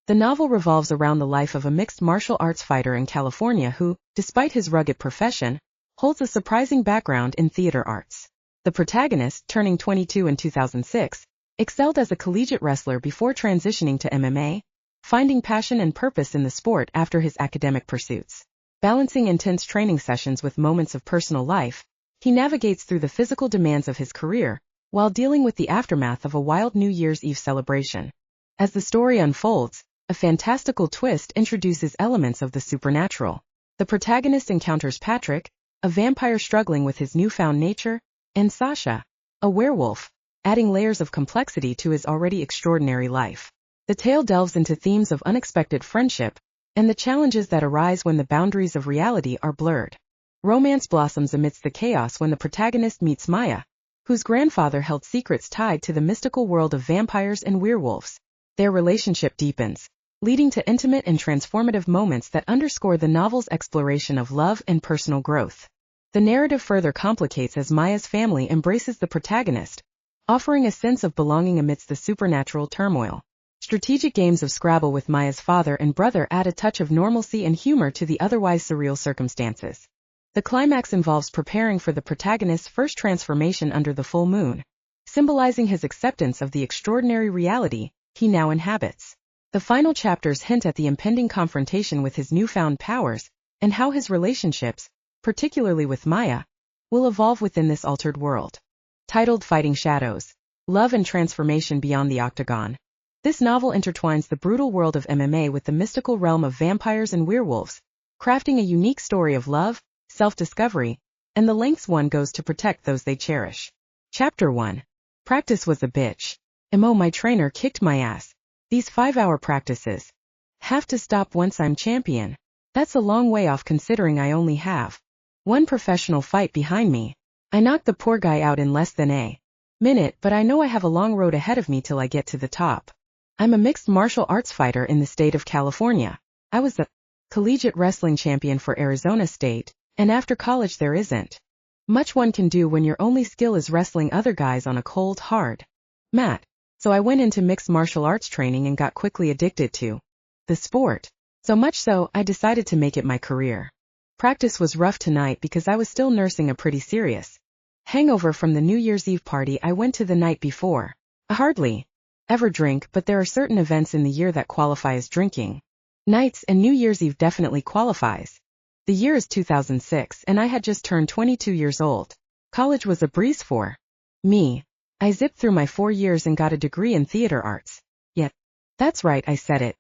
The novel revolves around the life of a mixed martial arts fighter in California who, despite his rugged profession, holds a surprising background in theater arts. The protagonist, turning 22 in 2006, excelled as a collegiate wrestler before transitioning to MMA, finding passion and purpose in the sport after his academic pursuits. Balancing intense training sessions with moments of personal life, he navigates through the physical demands of his career, while dealing with the aftermath of a wild New Year's Eve celebration. As the story unfolds, a fantastical twist introduces elements of the supernatural. The protagonist encounters Patrick, a vampire struggling with his newfound nature, and Sasha, a werewolf, adding layers of complexity to his already extraordinary life. The tale delves into themes of unexpected friendship and the challenges that arise when the boundaries of reality are blurred. Romance blossoms amidst the chaos when the protagonist meets Maya, whose grandfather held secrets tied to the mystical world of vampires and werewolves. Their relationship deepens, leading to intimate and transformative moments that underscore the novel's exploration of love and personal growth. The narrative further complicates as Maya's family embraces the protagonist, offering a sense of belonging amidst the supernatural turmoil. Strategic games of Scrabble with Maya's father and brother add a touch of normalcy and humor to the otherwise surreal circumstances. The climax involves preparing for the protagonist's first transformation under the full moon, symbolizing his acceptance of the extraordinary reality he now inhabits. The final chapters hint at the impending confrontation with his newfound powers and how his relationships, particularly with Maya, will evolve within this altered world. Titled Fighting Shadows, Love and Transformation Beyond the Octagon. This novel intertwines the brutal world of MMA with the mystical realm of vampires and werewolves, crafting a unique story of love, self-discovery, and the lengths one goes to protect those they cherish. Chapter 1. Practice was a bitch. My trainer kicked my ass. These 5-hour practices. Have to stop once I'm champion. That's a long way off considering I only have one professional fight behind me. I knocked the poor guy out in less than a minute, but I know I have a long road ahead of me till I get to the top. I'm a mixed martial arts fighter in the state of California. I was the collegiate wrestling champion for Arizona State, and after college there isn't much one can do when your only skill is wrestling other guys on a cold, hard mat. So I went into mixed martial arts training and got quickly addicted to the sport. So much so, I decided to make it my career. Practice was rough tonight because I was still nursing a pretty serious hangover from the New Year's Eve party I went to the night before. I hardly ever drink, but there are certain events in the year that qualify as drinking nights, and New Year's Eve definitely qualifies. The year is 2006 and I had just turned 22 years old. College was a breeze for me. I zipped through my 4 years and got a degree in theater arts. Yet, that's right, I said it.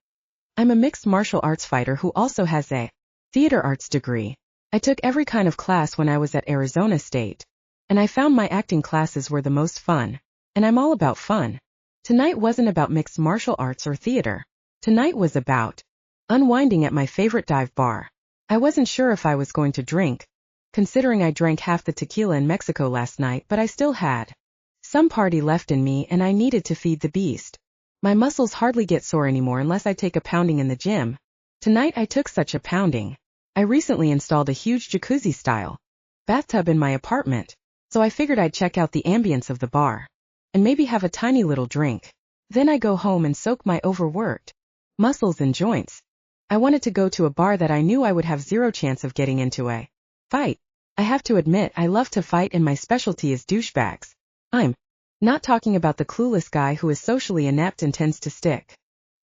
I'm a mixed martial arts fighter who also has a theater arts degree. I took every kind of class when I was at Arizona State, and I found my acting classes were the most fun. And I'm all about fun. Tonight wasn't about mixed martial arts or theater. Tonight was about unwinding at my favorite dive bar. I wasn't sure if I was going to drink, considering I drank half the tequila in Mexico last night, but I still had some party left in me and I needed to feed the beast. My muscles hardly get sore anymore unless I take a pounding in the gym. Tonight I took such a pounding. I recently installed a huge jacuzzi-style bathtub in my apartment, so I figured I'd check out the ambience of the bar and maybe have a tiny little drink. Then I go home and soak my overworked muscles and joints. I wanted to go to a bar that I knew I would have zero chance of getting into a fight. I have to admit I love to fight and my specialty is douchebags. I'm not talking about the clueless guy who is socially inept and tends to stick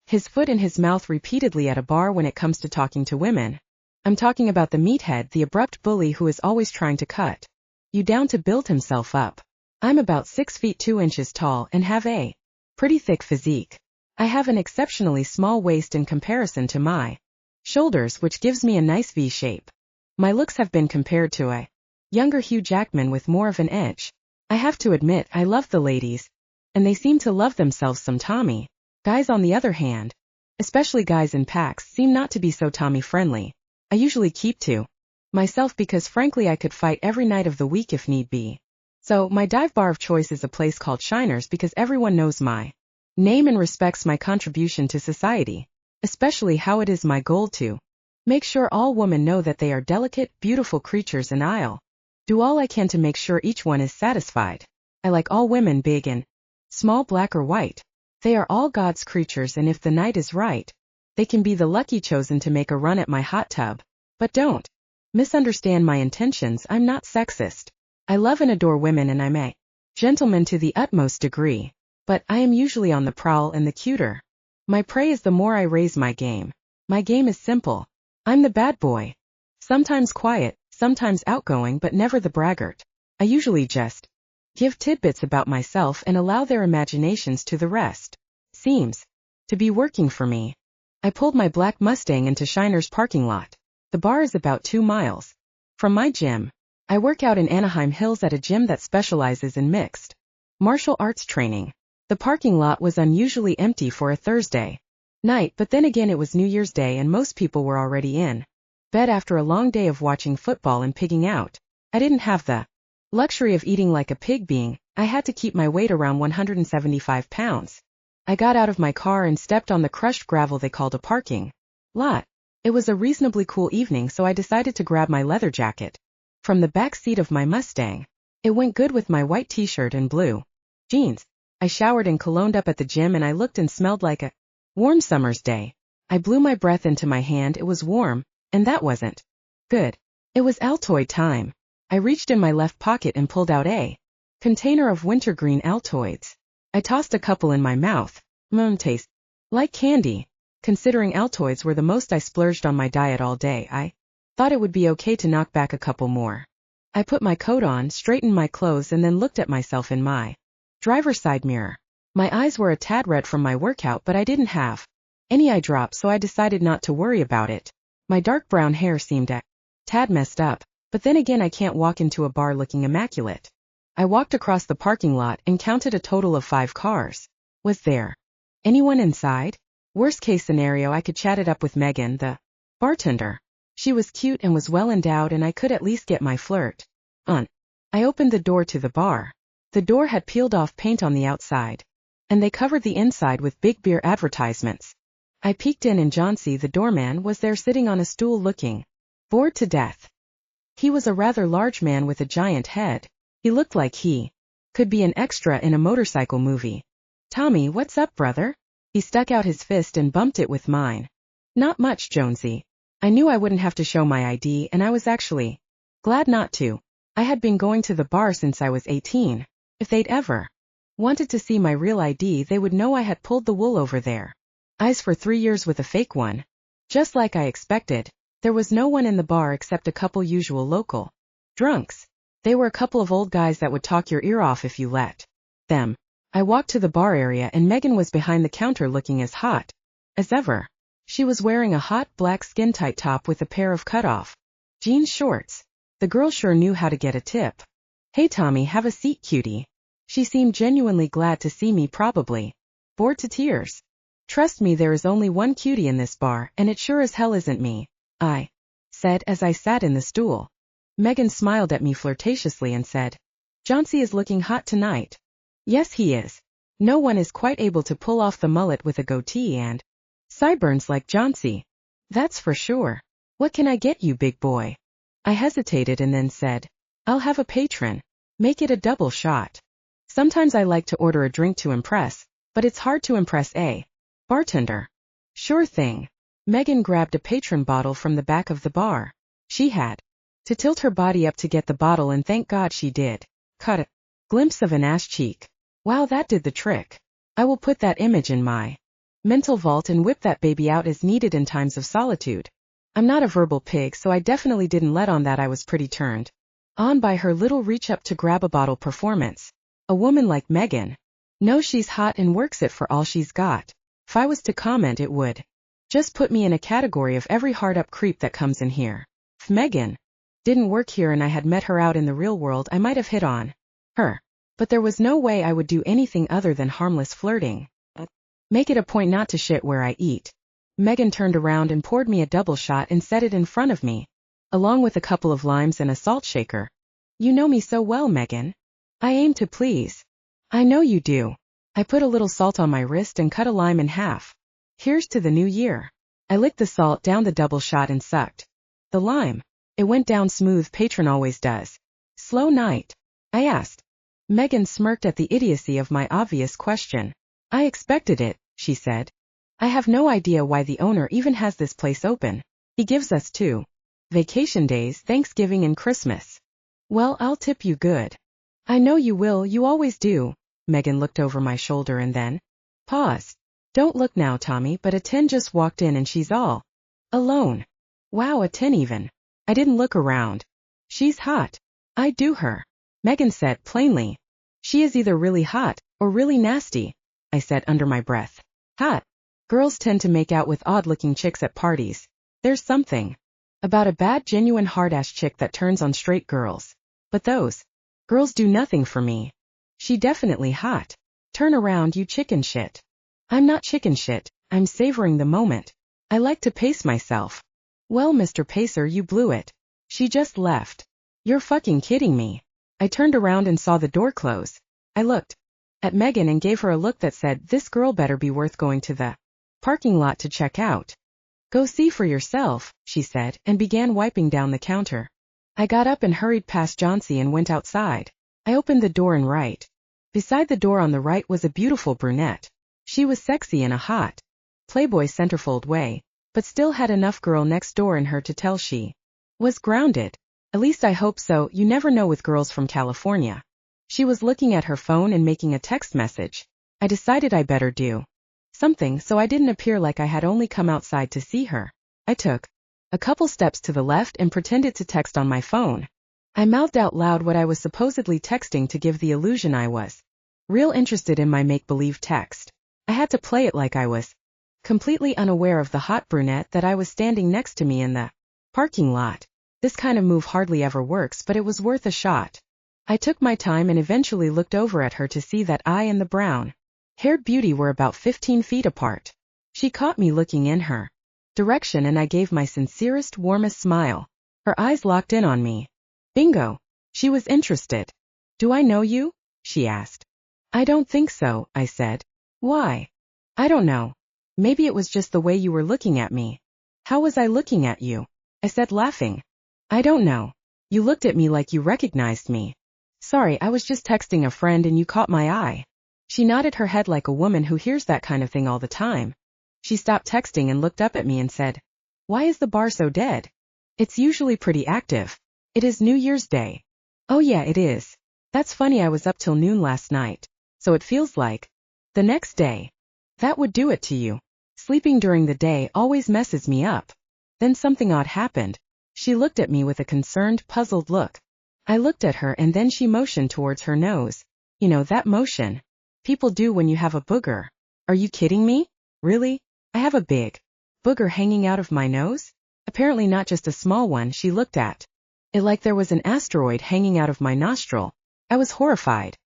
his foot in his mouth repeatedly at a bar when it comes to talking to women. I'm talking about the meathead, the abrupt bully who is always trying to cut you down to build himself up. I'm about 6 feet 2 inches tall and have a pretty thick physique. I have an exceptionally small waist in comparison to my shoulders, which gives me a nice V shape. My looks have been compared to a younger Hugh Jackman with more of an edge. I have to admit I love the ladies, and they seem to love themselves some Tommy. Guys on the other hand, especially guys in packs, seem not to be so Tommy friendly. I usually keep to myself because frankly I could fight every night of the week if need be. So my dive bar of choice is a place called Shiners because everyone knows my name and respects my contribution to society, especially how it is my goal to make sure all women know that they are delicate, beautiful creatures and I'll do all I can to make sure each one is satisfied. I like all women, big and small, black or white. They are all God's creatures and if the night is right, They can be the lucky chosen to make a run at my hot tub. But don't misunderstand my intentions. I'm not sexist. I love and adore women and I'm a gentleman to the utmost degree. But I am usually on the prowl and the cuter my prey is, the more I raise my game. My game is simple. I'm the bad boy. Sometimes quiet, sometimes outgoing, but never the braggart. I usually just give tidbits about myself and allow their imaginations to the rest. Seems to be working for me. I pulled my black Mustang into Shiner's parking lot. The bar is about 2 miles from my gym. I work out in Anaheim Hills at a gym that specializes in mixed martial arts training. The parking lot was unusually empty for a Thursday night, but then again it was New Year's Day and most people were already in bed after a long day of watching football and pigging out. I didn't have the luxury of eating like a pig being. I had to keep my weight around 175 pounds. I got out of my car and stepped on the crushed gravel they called a parking lot. It was a reasonably cool evening, so I decided to grab my leather jacket from the back seat of my Mustang. It went good with my white t-shirt and blue jeans. I showered and cologned up at the gym and I looked and smelled like a warm summer's day. I blew my breath into my hand. It was warm, and that wasn't good. It was Altoid time. I reached in my left pocket and pulled out a container of wintergreen Altoids. I tossed a couple in my mouth. Taste like candy. Considering Altoids were the most I splurged on my diet all day, I thought it would be okay to knock back a couple more. I put my coat on, straightened my clothes, and then looked at myself in my driver's side mirror. My eyes were a tad red from my workout, but I didn't have any eye drops, so I decided not to worry about it. My dark brown hair seemed a tad messed up, but then again I can't walk into a bar looking immaculate. I walked across the parking lot and counted a total of 5 cars. Was there anyone inside? Worst case scenario, I could chat it up with Megan, the bartender. She was cute and was well endowed, and I could at least get my flirt on. I opened the door to the bar. The door had peeled off paint on the outside, and they covered the inside with big beer advertisements. I peeked in and Josiah, the doorman, was there sitting on a stool looking bored to death. He was a rather large man with a giant head. He looked like he could be an extra in a motorcycle movie. "Tommy, what's up, brother?" He stuck out his fist and bumped it with mine. "Not much, Jonesy." I knew I wouldn't have to show my ID, and I was actually glad not to. I had been going to the bar since I was 18. If they'd ever wanted to see my real ID, they would know I had pulled the wool over their eyes for 3 years with a fake one. Just like I expected, there was no one in the bar except a couple usual local drunks. They were a couple of old guys that would talk your ear off if you let them. I walked to the bar area and Megan was behind the counter looking as hot as ever. She was wearing a hot black skin-tight top with a pair of cut-off jean shorts. The girl sure knew how to get a tip. "Hey Tommy, have a seat, cutie." She seemed genuinely glad to see me, probably bored to tears. "Trust me, there is only one cutie in this bar, and it sure as hell isn't me," I said as I sat in the stool. Megan smiled at me flirtatiously and said, "Josiah is looking hot tonight." Yes, he is. No one is quite able to pull off the mullet with a goatee and sideburns like Josiah. That's for sure. "What can I get you, big boy?" I hesitated and then said, "I'll have a patron. Make it a double shot." Sometimes I like to order a drink to impress, but it's hard to impress a bartender. "Sure thing." Megan grabbed a patron bottle from the back of the bar. She had to tilt her body up to get the bottle, and thank God she did. Caught a glimpse of an ass cheek. Wow, that did the trick. I will put that image in my mental vault and whip that baby out as needed in times of solitude. I'm not a verbal pig, so I definitely didn't let on that I was pretty turned on by her little reach up to grab a bottle performance. A woman like Megan knows she's hot and works it for all she's got. If I was to comment, it would just put me in a category of every hard-up creep that comes in here. If Megan didn't work here and I had met her out in the real world, I might have hit on her. But there was no way I would do anything other than harmless flirting. Make it a point not to shit where I eat. Megan turned around and poured me a double shot and set it in front of me, along with a couple of limes and a salt shaker. "You know me so well, Megan." I aim to please. "I know you do." I put a little salt on my wrist and cut a lime in half. "Here's to the new year." I licked the salt down the double shot and sucked the lime. It went down smooth, patron always does. "Slow night?" I asked. Megan smirked at the idiocy of my obvious question. "I expected it," she said. I have no idea why the owner even has this place open. He gives us 2 vacation days, Thanksgiving and Christmas. Well, I'll tip you good. I know you will, you always do. Megan looked over my shoulder and then paused. Don't look now, Tommy, but a 10 just walked in and she's all alone. Wow, a 10 even. I didn't look around. She's hot. I'd do her. Megan said plainly. She is either really hot or really nasty, I said under my breath. Hot. Girls tend to make out with odd-looking chicks at parties. There's something about a bad, genuine hard-ass chick that turns on straight girls. But those girls do nothing for me. She definitely hot. Turn around, you chicken shit. I'm not chicken shit, I'm savoring the moment. I like to pace myself. Well, Mr. Pacer, you blew it. She just left. You're fucking kidding me. I turned around and saw the door close. I looked at Megan and gave her a look that said, this girl better be worth going to the parking lot to check out. Go see for yourself, she said, and began wiping down the counter. I got up and hurried past Johnsy and went outside. I opened the door and right beside the door on the right was a beautiful brunette. She was sexy in a hot Playboy centerfold way, but still had enough girl next door in her to tell she was grounded. At least I hope so, you never know with girls from California. She was looking at her phone and making a text message. I decided I better do something so I didn't appear like I had only come outside to see her. I took a couple steps to the left and pretended to text on my phone. I mouthed out loud what I was supposedly texting to give the illusion I was real interested in my make-believe text. I had to play it like I was completely unaware of the hot brunette that I was standing next to me in the parking lot. This kind of move hardly ever works, but it was worth a shot. I took my time and eventually looked over at her to see that I and the brown-haired beauty were about 15 feet apart. She caught me looking in her direction and I gave my sincerest, warmest smile. Her eyes locked in on me. Bingo! She was interested. Do I know you? She asked. I don't think so, I said. Why? I don't know. Maybe it was just the way you were looking at me. How was I looking at you? I said, laughing. I don't know. You looked at me like you recognized me. Sorry, I was just texting a friend and you caught my eye. She nodded her head like a woman who hears that kind of thing all the time. She stopped texting and looked up at me and said, why is the bar so dead? It's usually pretty active. It is New Year's Day. Oh yeah, it is. That's funny, I was up till noon last night. So it feels like the next day. That would do it to you. Sleeping during the day always messes me up. Then something odd happened. She looked at me with a concerned, puzzled look. I looked at her and then she motioned towards her nose. You know, that motion people do when you have a booger. Are you kidding me? Really? I have a big booger hanging out of my nose? Apparently not just a small one. She looked at it like there was an asteroid hanging out of my nostril. I was horrified.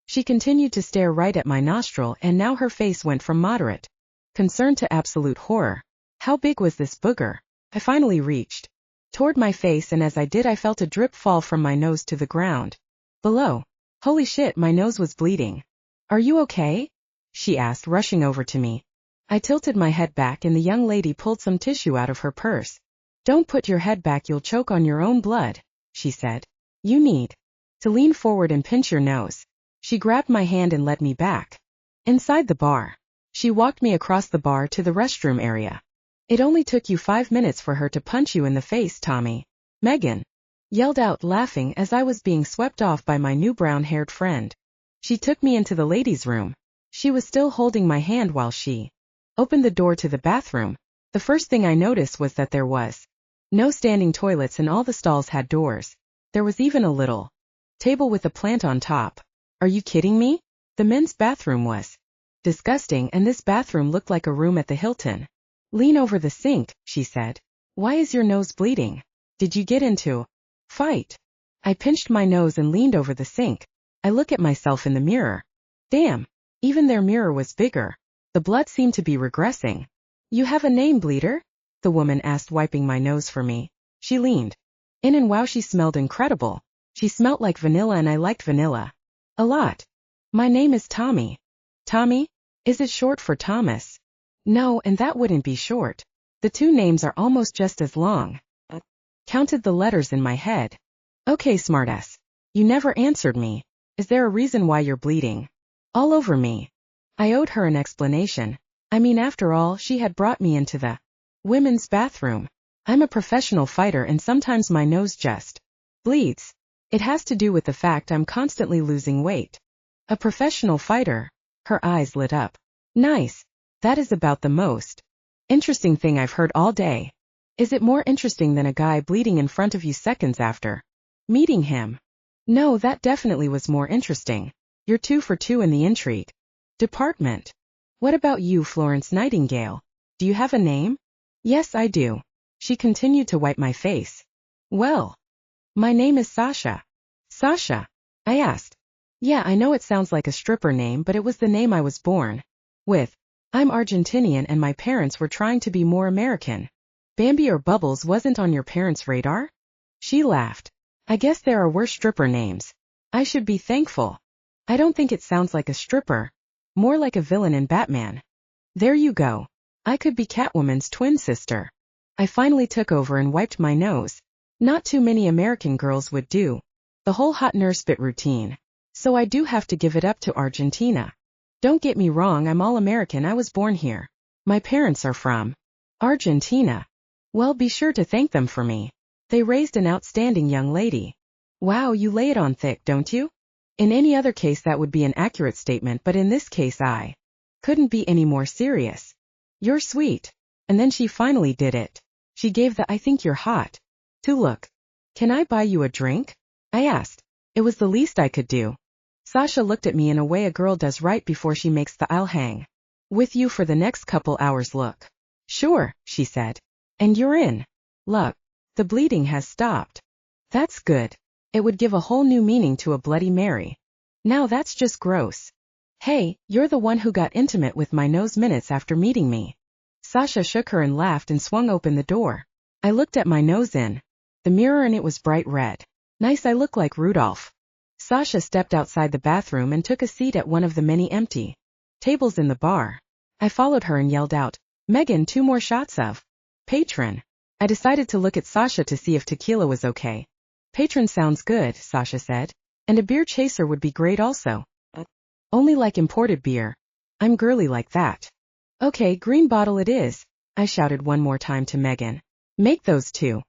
She continued to stare right at my nostril and now her face went from moderate concern to absolute horror. How big was this booger? I finally reached toward my face and as I did I felt a drip fall from my nose to the ground below. Holy shit, my nose was bleeding. Are you okay? She asked, rushing over to me. I tilted my head back and the young lady pulled some tissue out of her purse. Don't put your head back, you'll choke on your own blood, she said. You need to lean forward and pinch your nose. She grabbed my hand and led me back inside the bar. She walked me across the bar to the restroom area. It only took you 5 minutes for her to punch you in the face, Tommy. Megan yelled out, laughing as I was being swept off by my new brown-haired friend. She took me into the ladies' room. She was still holding my hand while she opened the door to the bathroom. The first thing I noticed was that there was no standing toilets and all the stalls had doors. There was even a little table with a plant on top. Are you kidding me? The men's bathroom was disgusting and this bathroom looked like a room at the Hilton. Lean over the sink, she said. Why is your nose bleeding? Did you get into fight? I pinched my nose and leaned over the sink. I look at myself in the mirror. Damn, even their mirror was bigger. The blood seemed to be regressing. You have a name, bleeder? The woman asked, wiping my nose for me. She leaned in and wow, she smelled incredible. She smelt like vanilla and I liked vanilla a lot. My name is Tommy. Tommy? Is it short for Thomas? No, and that wouldn't be short. The two names are almost just as long. Counted the letters in my head. Okay, smartass. You never answered me. Is there a reason why you're bleeding all over me? I owed her an explanation. I mean, after all, she had brought me into the women's bathroom. I'm a professional fighter and sometimes my nose just bleeds. It has to do with the fact I'm constantly losing weight. A professional fighter? Her eyes lit up. Nice. That is about the most interesting thing I've heard all day. Is it more interesting than a guy bleeding in front of you seconds after meeting him? No, that definitely was more interesting. You're 2 for 2 in the intrigue department. What about you, Florence Nightingale? Do you have a name? Yes, I do. She continued to wipe my face. Well, my name is Sasha. Sasha? I asked. Yeah, I know it sounds like a stripper name, but it was the name I was born with. I'm Argentinian and my parents were trying to be more American. Bambi or Bubbles wasn't on your parents' radar? She laughed. I guess there are worse stripper names. I should be thankful. I don't think it sounds like a stripper. More like a villain in Batman. There you go. I could be Catwoman's twin sister. I finally took over and wiped my nose. Not too many American girls would do the whole hot nurse bit routine. So I do have to give it up to Argentina. Don't get me wrong, I'm all American, I was born here. My parents are from Argentina. Well, be sure to thank them for me. They raised an outstanding young lady. Wow, you lay it on thick, don't you? In any other case that would be an accurate statement, but in this case I couldn't be any more serious. You're sweet. And then she finally did it. She gave the "I think you're hot" to look. Can I buy you a drink? I asked. It was the least I could do. Sasha looked at me in a way a girl does right before she makes the "I'll hang with you for the next couple hours" look. Sure, she said. And you're in luck. The bleeding has stopped. That's good. It would give a whole new meaning to a Bloody Mary. Now that's just gross. Hey, you're the one who got intimate with my nose minutes after meeting me. Sasha shook her and laughed and swung open the door. I looked at my nose in the mirror and it was bright red. Nice, I look like Rudolph. Sasha stepped outside the bathroom and took a seat at one of the many empty tables in the bar. I followed her and yelled out, Megan, 2 more shots of Patron. I decided to look at Sasha to see if tequila was okay. Patron sounds good, Sasha said. And a beer chaser would be great also. Only like imported beer. I'm girly like that. Okay, green bottle it is, I shouted one more time to Megan. Make those 2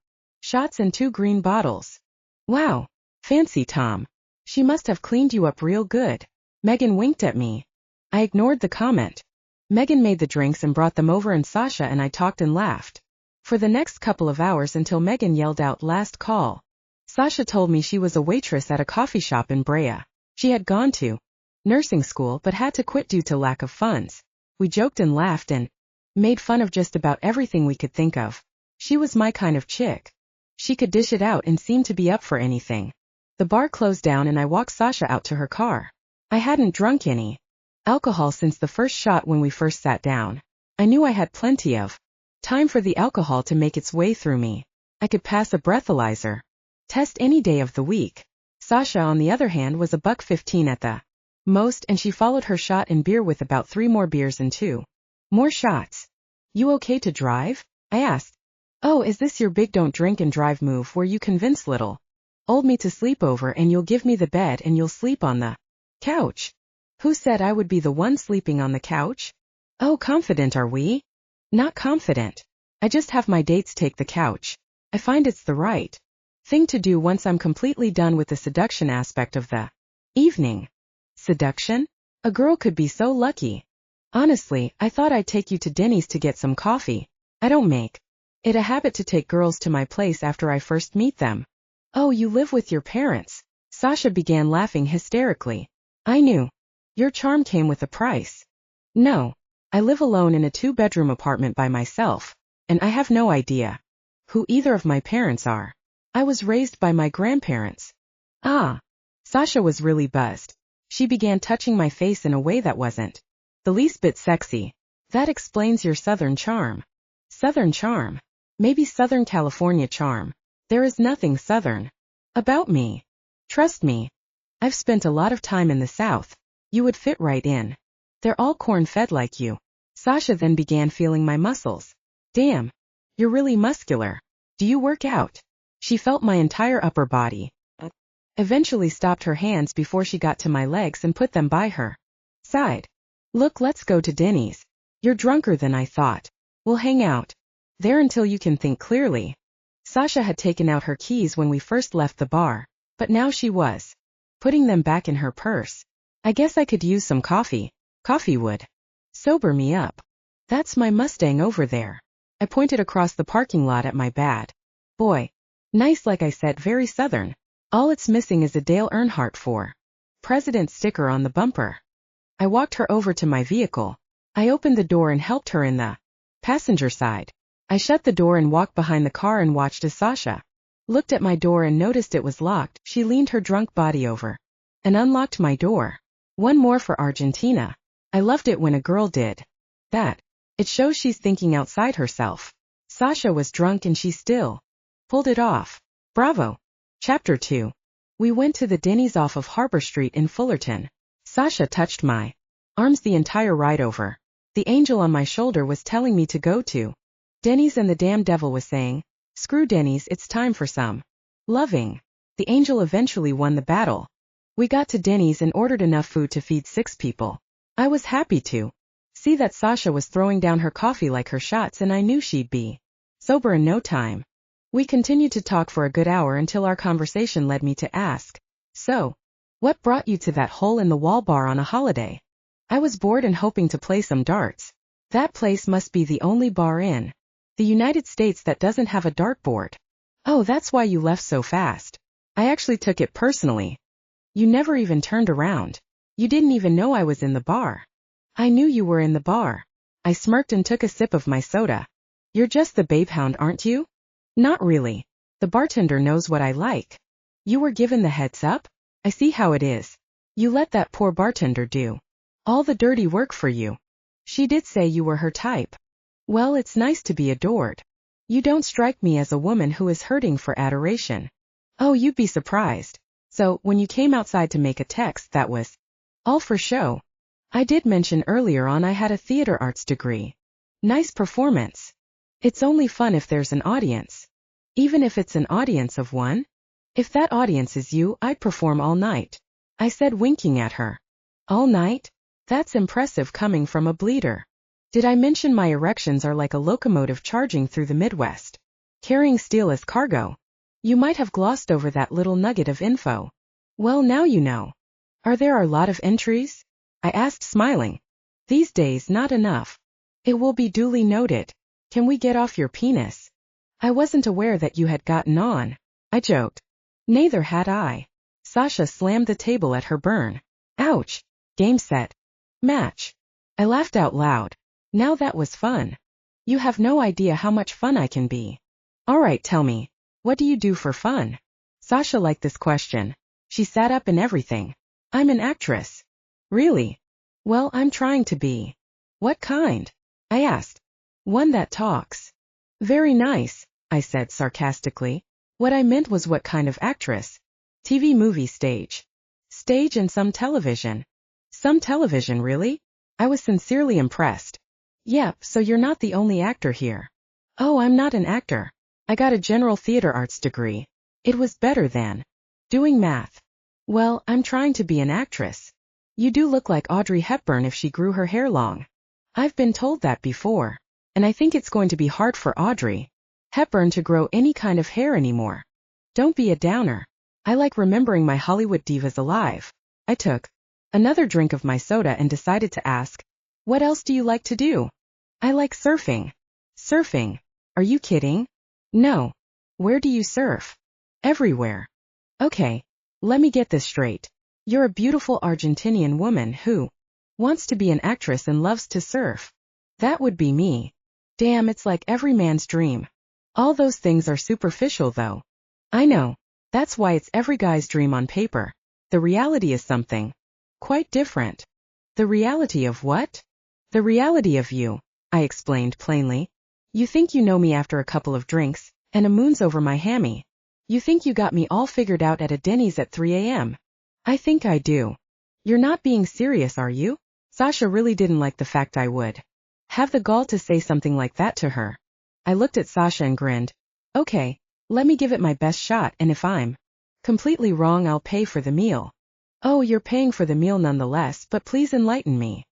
shots and 2 green bottles. Wow. Fancy, Tom. She must have cleaned you up real good. Megan winked at me. I ignored the comment. Megan made the drinks and brought them over and Sasha and I talked and laughed for the next couple of hours until Megan yelled out last call. Sasha told me she was a waitress at a coffee shop in Brea. She had gone to nursing school but had to quit due to lack of funds. We joked and laughed and made fun of just about everything we could think of. She was my kind of chick. She could dish it out and seemed to be up for anything. The bar closed down and I walked Sasha out to her car. I hadn't drunk any alcohol since the first shot when we first sat down. I knew I had plenty of time for the alcohol to make its way through me. I could pass a breathalyzer test any day of the week. Sasha, on the other hand, was $1.15 at the most, and she followed her shot in beer with about 3 more beers and 2 more shots. You okay to drive? I asked. Oh, is this your big don't drink and drive move where you convince little old me to sleep over and you'll give me the bed and you'll sleep on the couch? Who said I would be the one sleeping on the couch? Oh, confident are we? Not confident. I just have my dates take the couch. I find it's the right thing to do once I'm completely done with the seduction aspect of the evening. Seduction? A girl could be so lucky. Honestly, I thought I'd take you to Denny's to get some coffee. I don't make it a habit to take girls to my place after I first meet them. Oh, you live with your parents? Sasha began laughing hysterically. I knew. Your charm came with a price. No. I live alone in a 2-bedroom apartment by myself, and I have no idea who either of my parents are. I was raised by my grandparents. Ah. Sasha was really buzzed. She began touching my face in a way that wasn't the least bit sexy. That explains your Southern charm. Southern charm? Maybe Southern California charm. There is nothing Southern about me. Trust me. I've spent a lot of time in the South. You would fit right in. They're all corn-fed like you. Sasha then began feeling my muscles. Damn. You're really muscular. Do you work out? She felt my entire upper body. Eventually stopped her hands before she got to my legs and put them by her side. Look, let's go to Denny's. You're drunker than I thought. We'll hang out there until you can think clearly. Sasha had taken out her keys when we first left the bar, but now she was putting them back in her purse. I guess I could use some coffee. Coffee would sober me up. That's my Mustang over there. I pointed across the parking lot at my bad boy. Nice, like I said, very southern. All it's missing is a Dale Earnhardt for president sticker on the bumper. I walked her over to my vehicle. I opened the door and helped her in the passenger side. I shut the door and walked behind the car and watched as Sasha looked at my door and noticed it was locked. She leaned her drunk body over and unlocked my door. One more for Argentina. I loved it when a girl did that. It shows she's thinking outside herself. Sasha was drunk and she still pulled it off. Bravo. Chapter 2. We went to the Denny's off of Harbor Street in Fullerton. Sasha touched my arms the entire ride over. The angel on my shoulder was telling me to go to Denny's and the damn devil was saying, screw Denny's, it's time for some loving. The angel eventually won the battle. We got to Denny's and ordered enough food to feed 6 people. I was happy to see that Sasha was throwing down her coffee like her shots, and I knew she'd be sober in no time. We continued to talk for a good hour until our conversation led me to ask, so, what brought you to that hole-in-the-wall bar on a holiday? I was bored and hoping to play some darts. That place must be the only bar in the United States that doesn't have a dartboard. Oh, that's why you left so fast. I actually took it personally. You never even turned around. You didn't even know I was in the bar. I knew you were in the bar. I smirked and took a sip of my soda. You're just the babe hound, aren't you? Not really. The bartender knows what I like. You were given the heads up? I see how it is. You let that poor bartender do all the dirty work for you. She did say you were her type. Well, it's nice to be adored. You don't strike me as a woman who is hurting for adoration. Oh, you'd be surprised. So, when you came outside to make a text, that was all for show. I did mention earlier on I had a theater arts degree. Nice performance. It's only fun if there's an audience. Even if it's an audience of one? If that audience is you, I'd perform all night. I said, winking at her. All night? That's impressive coming from a bleeder. Did I mention my erections are like a locomotive charging through the Midwest, carrying steel as cargo? You might have glossed over that little nugget of info. Well, now you know. Are there a lot of entries? I asked, smiling. These days, not enough. It will be duly noted. Can we get off your penis? I wasn't aware that you had gotten on. I joked. Neither had I. Sasha slammed the table at her burn. Ouch. Game, set, match. I laughed out loud. Now that was fun. You have no idea how much fun I can be. All right, tell me. What do you do for fun? Sasha liked this question. She sat up and everything. I'm an actress. Really? Well, I'm trying to be. What kind? I asked. One that talks. Very nice, I said sarcastically. What I meant was what kind of actress? TV, movie, stage. Stage and some television. Some television, really? I was sincerely impressed. Yep, so you're not the only actor here. Oh, I'm not an actor. I got a general theater arts degree. It was better than doing math. Well, I'm trying to be an actress. You do look like Audrey Hepburn if she grew her hair long. I've been told that before. And I think it's going to be hard for Audrey Hepburn to grow any kind of hair anymore. Don't be a downer. I like remembering my Hollywood divas alive. I took another drink of my soda and decided to ask, what else do you like to do? I like surfing. Surfing? Are you kidding? No. Where do you surf? Everywhere. Okay, let me get this straight. You're a beautiful Argentinian woman who wants to be an actress and loves to surf. That would be me. Damn, it's like every man's dream. All those things are superficial though. I know. That's why it's every guy's dream on paper. The reality is something quite different. The reality of what? The reality of you, I explained plainly. You think you know me after a couple of drinks, and a moon's over my hammy. You think you got me all figured out at a Denny's at 3 a.m. I think I do. You're not being serious, are you? Sasha really didn't like the fact I would have the gall to say something like that to her. I looked at Sasha and grinned. Okay, let me give it my best shot, and if I'm completely wrong, I'll pay for the meal. Oh, you're paying for the meal nonetheless, but please enlighten me.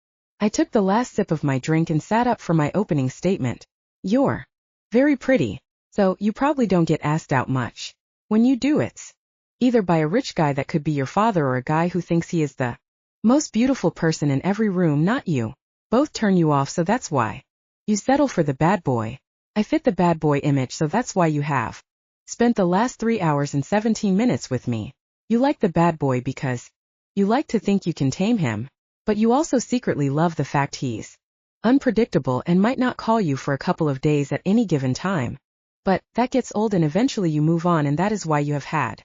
I took the last sip of my drink and sat up for my opening statement. You're very pretty, so you probably don't get asked out much. When you do, it's either by a rich guy that could be your father or a guy who thinks he is the most beautiful person in every room, not you. Both turn you off, so that's why you settle for the bad boy. I fit the bad boy image, so that's why you have spent the last 3 hours and 17 minutes with me. You like the bad boy because you like to think you can tame him, but you also secretly love the fact he's unpredictable and might not call you for a couple of days at any given time. But that gets old and eventually you move on, and that is why you have had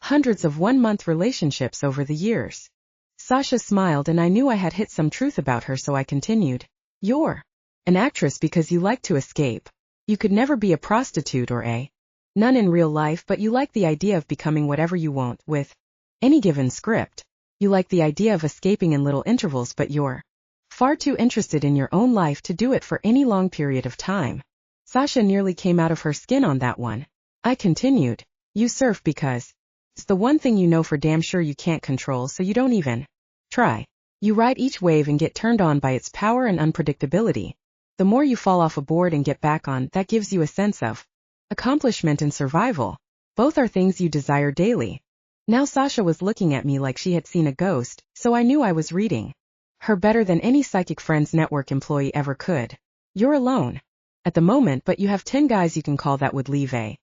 hundreds of one-month relationships over the years. Sasha smiled and I knew I had hit some truth about her, so I continued. You're an actress because you like to escape. You could never be a prostitute or a nun in real life, but you like the idea of becoming whatever you want with any given script. You like the idea of escaping in little intervals, but you're far too interested in your own life to do it for any long period of time. Sasha nearly came out of her skin on that one. I continued. You surf because it's the one thing you know for damn sure you can't control, so you don't even try. You ride each wave and get turned on by its power and unpredictability. The more you fall off a board and get back on, that gives you a sense of accomplishment and survival. Both are things you desire daily. Now Sasha was looking at me like she had seen a ghost, so I knew I was reading her better than any Psychic Friends Network employee ever could. You're alone at the moment, but you have 10 guys you can call that would leave a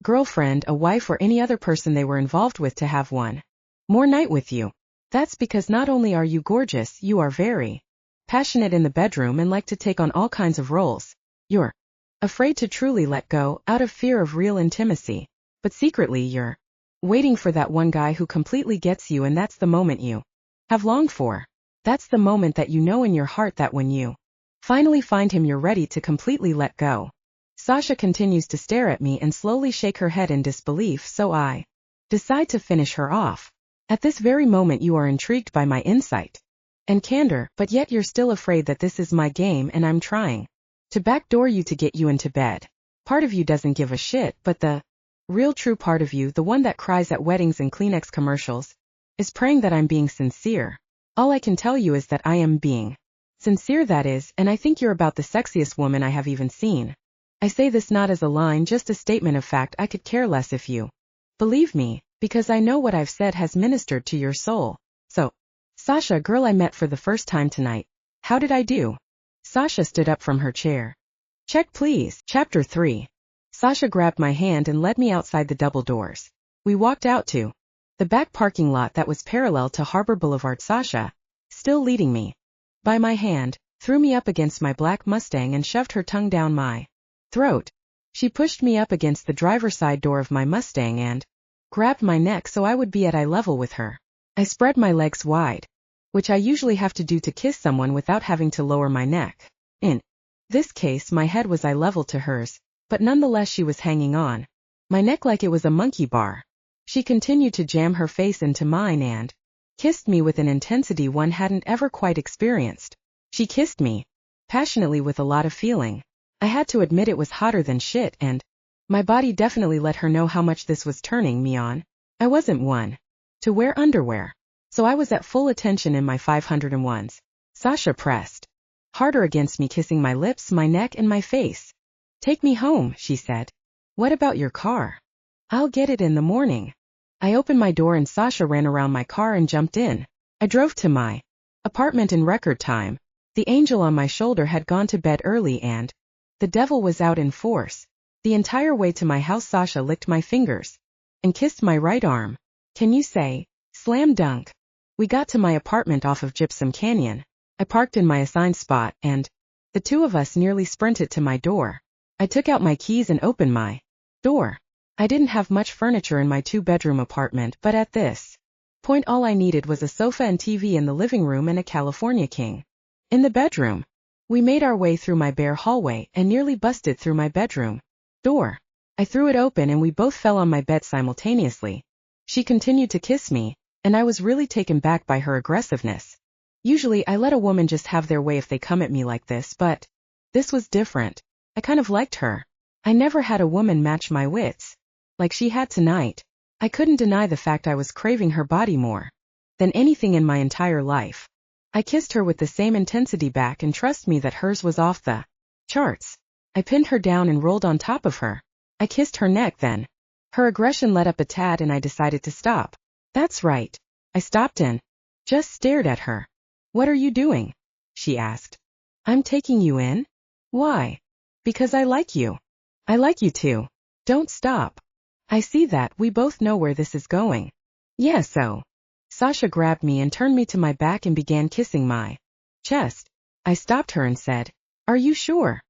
girlfriend, a wife, or any other person they were involved with to have one more night with you. That's because not only are you gorgeous, you are very passionate in the bedroom and like to take on all kinds of roles. You're afraid to truly let go, out of fear of real intimacy. But secretly you're waiting for that one guy who completely gets you, and that's the moment you have longed for. That's the moment that you know in your heart that when you finally find him, you're ready to completely let go. Sasha continues to stare at me and slowly shake her head in disbelief, so I decide to finish her off. At this very moment you are intrigued by my insight and candor, but yet you're still afraid that this is my game and I'm trying to backdoor you to get you into bed. Part of you doesn't give a shit, but the real true part of you, the one that cries at weddings and Kleenex commercials, is praying that I'm being sincere. All I can tell you is that I am being sincere, that is, and I think you're about the sexiest woman I have even seen. I say this not as a line, just a statement of fact. I could care less if you believe me, because I know what I've said has ministered to your soul. So, Sasha, girl I met for the first time tonight, how did I do? Sasha stood up from her chair. Check please. Chapter 3. Sasha grabbed my hand and led me outside the double doors. We walked out to the back parking lot that was parallel to Harbor Boulevard. Sasha, still leading me by my hand, threw me up against my black Mustang and shoved her tongue down my throat. She pushed me up against the driver's side door of my Mustang and grabbed my neck so I would be at eye level with her. I spread my legs wide, which I usually have to do to kiss someone without having to lower my neck. In this case, my head was eye level to hers, but nonetheless she was hanging on my neck like it was a monkey bar. She continued to jam her face into mine and kissed me with an intensity one hadn't ever quite experienced. She kissed me passionately with a lot of feeling. I had to admit it was hotter than shit, and my body definitely let her know how much this was turning me on. I wasn't one to wear underwear, so I was at full attention in my 501s. Sasha pressed harder against me, kissing my lips, my neck, and my face. Take me home, she said. What about your car? I'll get it in the morning. I opened my door and Sasha ran around my car and jumped in. I drove to my apartment in record time. The angel on my shoulder had gone to bed early and the devil was out in force. The entire way to my house Sasha licked my fingers and kissed my right arm. Can you say, slam dunk? We got to my apartment off of Gypsum Canyon. I parked in my assigned spot and the two of us nearly sprinted to my door. I took out my keys and opened my door. I didn't have much furniture in my 2-bedroom apartment, but at this point all I needed was a sofa and TV in the living room and a California King in the bedroom. We made our way through my bare hallway and nearly busted through my bedroom door. I threw it open and we both fell on my bed simultaneously. She continued to kiss me, and I was really taken back by her aggressiveness. Usually I let a woman just have their way if they come at me like this, but this was different. I kind of liked her. I never had a woman match my wits like she had tonight. I couldn't deny the fact I was craving her body more than anything in my entire life. I kissed her with the same intensity back, and trust me that hers was off the charts. I pinned her down and rolled on top of her. I kissed her neck then. Her aggression let up a tad and I decided to stop. That's right. I stopped and just stared at her. What are you doing? She asked. I'm taking you in. Why? Because I like you. I like you too. Don't stop. I see that we both know where this is going. Yeah, so. Sasha grabbed me and turned me to my back and began kissing my chest. I stopped her and said, Are you sure?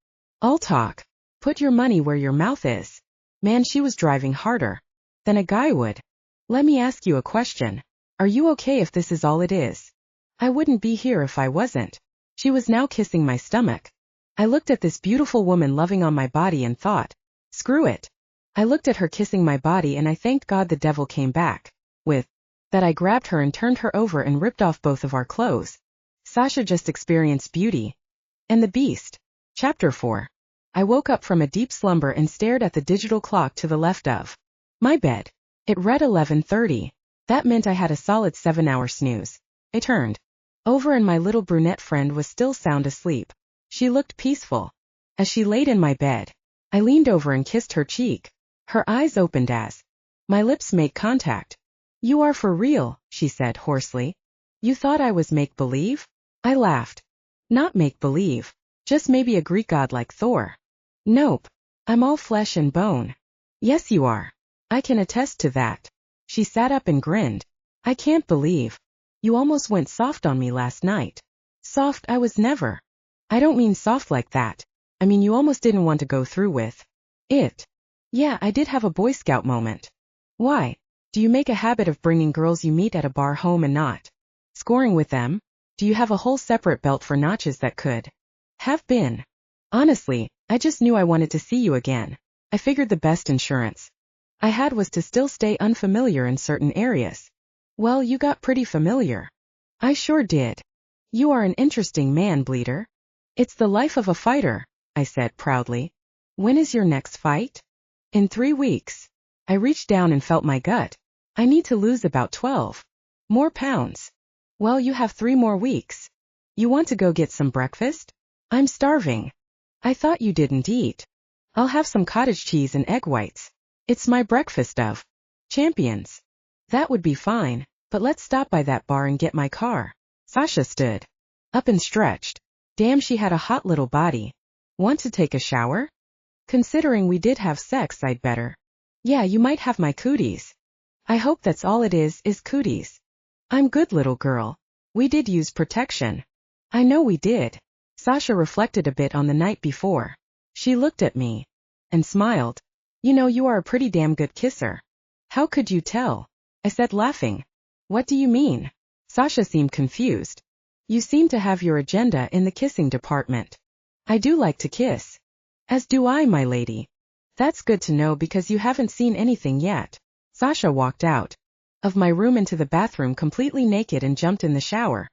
I'll talk. Put your money where your mouth is. Man, she was driving harder than a guy would. Let me ask you a question. Are you okay if this is all it is? I wouldn't be here if I wasn't. She was now kissing my stomach. I looked at this beautiful woman loving on my body and thought, screw it. I looked at her kissing my body and I thanked God the devil came back. With that I grabbed her and turned her over and ripped off both of our clothes. Sasha just experienced Beauty and the Beast. Chapter 4. I woke up from a deep slumber and stared at the digital clock to the left of my bed. It read 11:30. That meant I had a solid 7-hour snooze. I turned over and my little brunette friend was still sound asleep. She looked peaceful. As she laid in my bed, I leaned over and kissed her cheek. Her eyes opened as my lips made contact. You are for real, she said hoarsely. You thought I was make-believe? I laughed. Not make-believe. Just maybe a Greek god like Thor. Nope. I'm all flesh and bone. Yes, you are. I can attest to that. She sat up and grinned. I can't believe. You almost went soft on me last night. Soft I was never. I don't mean soft like that. I mean you almost didn't want to go through with it. Yeah, I did have a Boy Scout moment. Why? Do you make a habit of bringing girls you meet at a bar home and not scoring with them? Do you have a whole separate belt for notches that could have been? Honestly, I just knew I wanted to see you again. I figured the best insurance I had was to still stay unfamiliar in certain areas. Well, you got pretty familiar. I sure did. You are an interesting man, Bleeder. It's the life of a fighter, I said proudly. When is your next fight? In 3 weeks. I reached down and felt my gut. I need to lose about 12 more pounds. Well, you have 3 more weeks. You want to go get some breakfast? I'm starving. I thought you didn't eat. I'll have some cottage cheese and egg whites. It's my breakfast of champions. That would be fine, but let's stop by that bar and get my car. Sasha stood up and stretched. Damn, she had a hot little body. Want to take a shower? Considering we did have sex, I'd better. Yeah, you might have my cooties. I hope that's all it is cooties. I'm good, little girl. We did use protection. I know we did. Sasha reflected a bit on the night before. She looked at me and smiled. You know, you are a pretty damn good kisser. How could you tell? I said, laughing. What do you mean? Sasha seemed confused. You seem to have your agenda in the kissing department. I do like to kiss. As do I, my lady. That's good to know because you haven't seen anything yet. Sasha walked out of my room into the bathroom completely naked and jumped in the shower.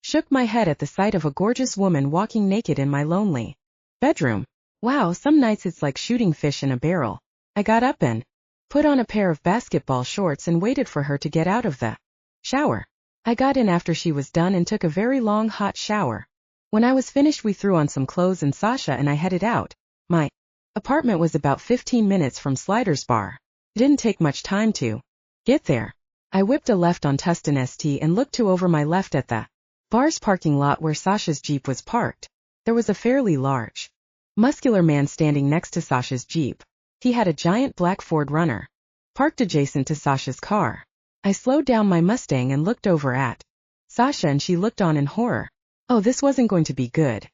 Shook my head at the sight of a gorgeous woman walking naked in my lonely bedroom. Wow, some nights it's like shooting fish in a barrel. I got up and put on a pair of basketball shorts and waited for her to get out of the shower. I got in after she was done and took a very long hot shower. When I was finished, we threw on some clothes and Sasha and I headed out. My apartment was about 15 minutes from Slider's bar. It didn't take much time to get there. I whipped a left on Tustin St and looked to over my left at the bar's parking lot where Sasha's Jeep was parked. There was a fairly large, muscular man standing next to Sasha's Jeep. He had a giant black Ford Runner parked adjacent to Sasha's car. I slowed down my Mustang and looked over at Sasha and she looked on in horror. Oh, this wasn't going to be good.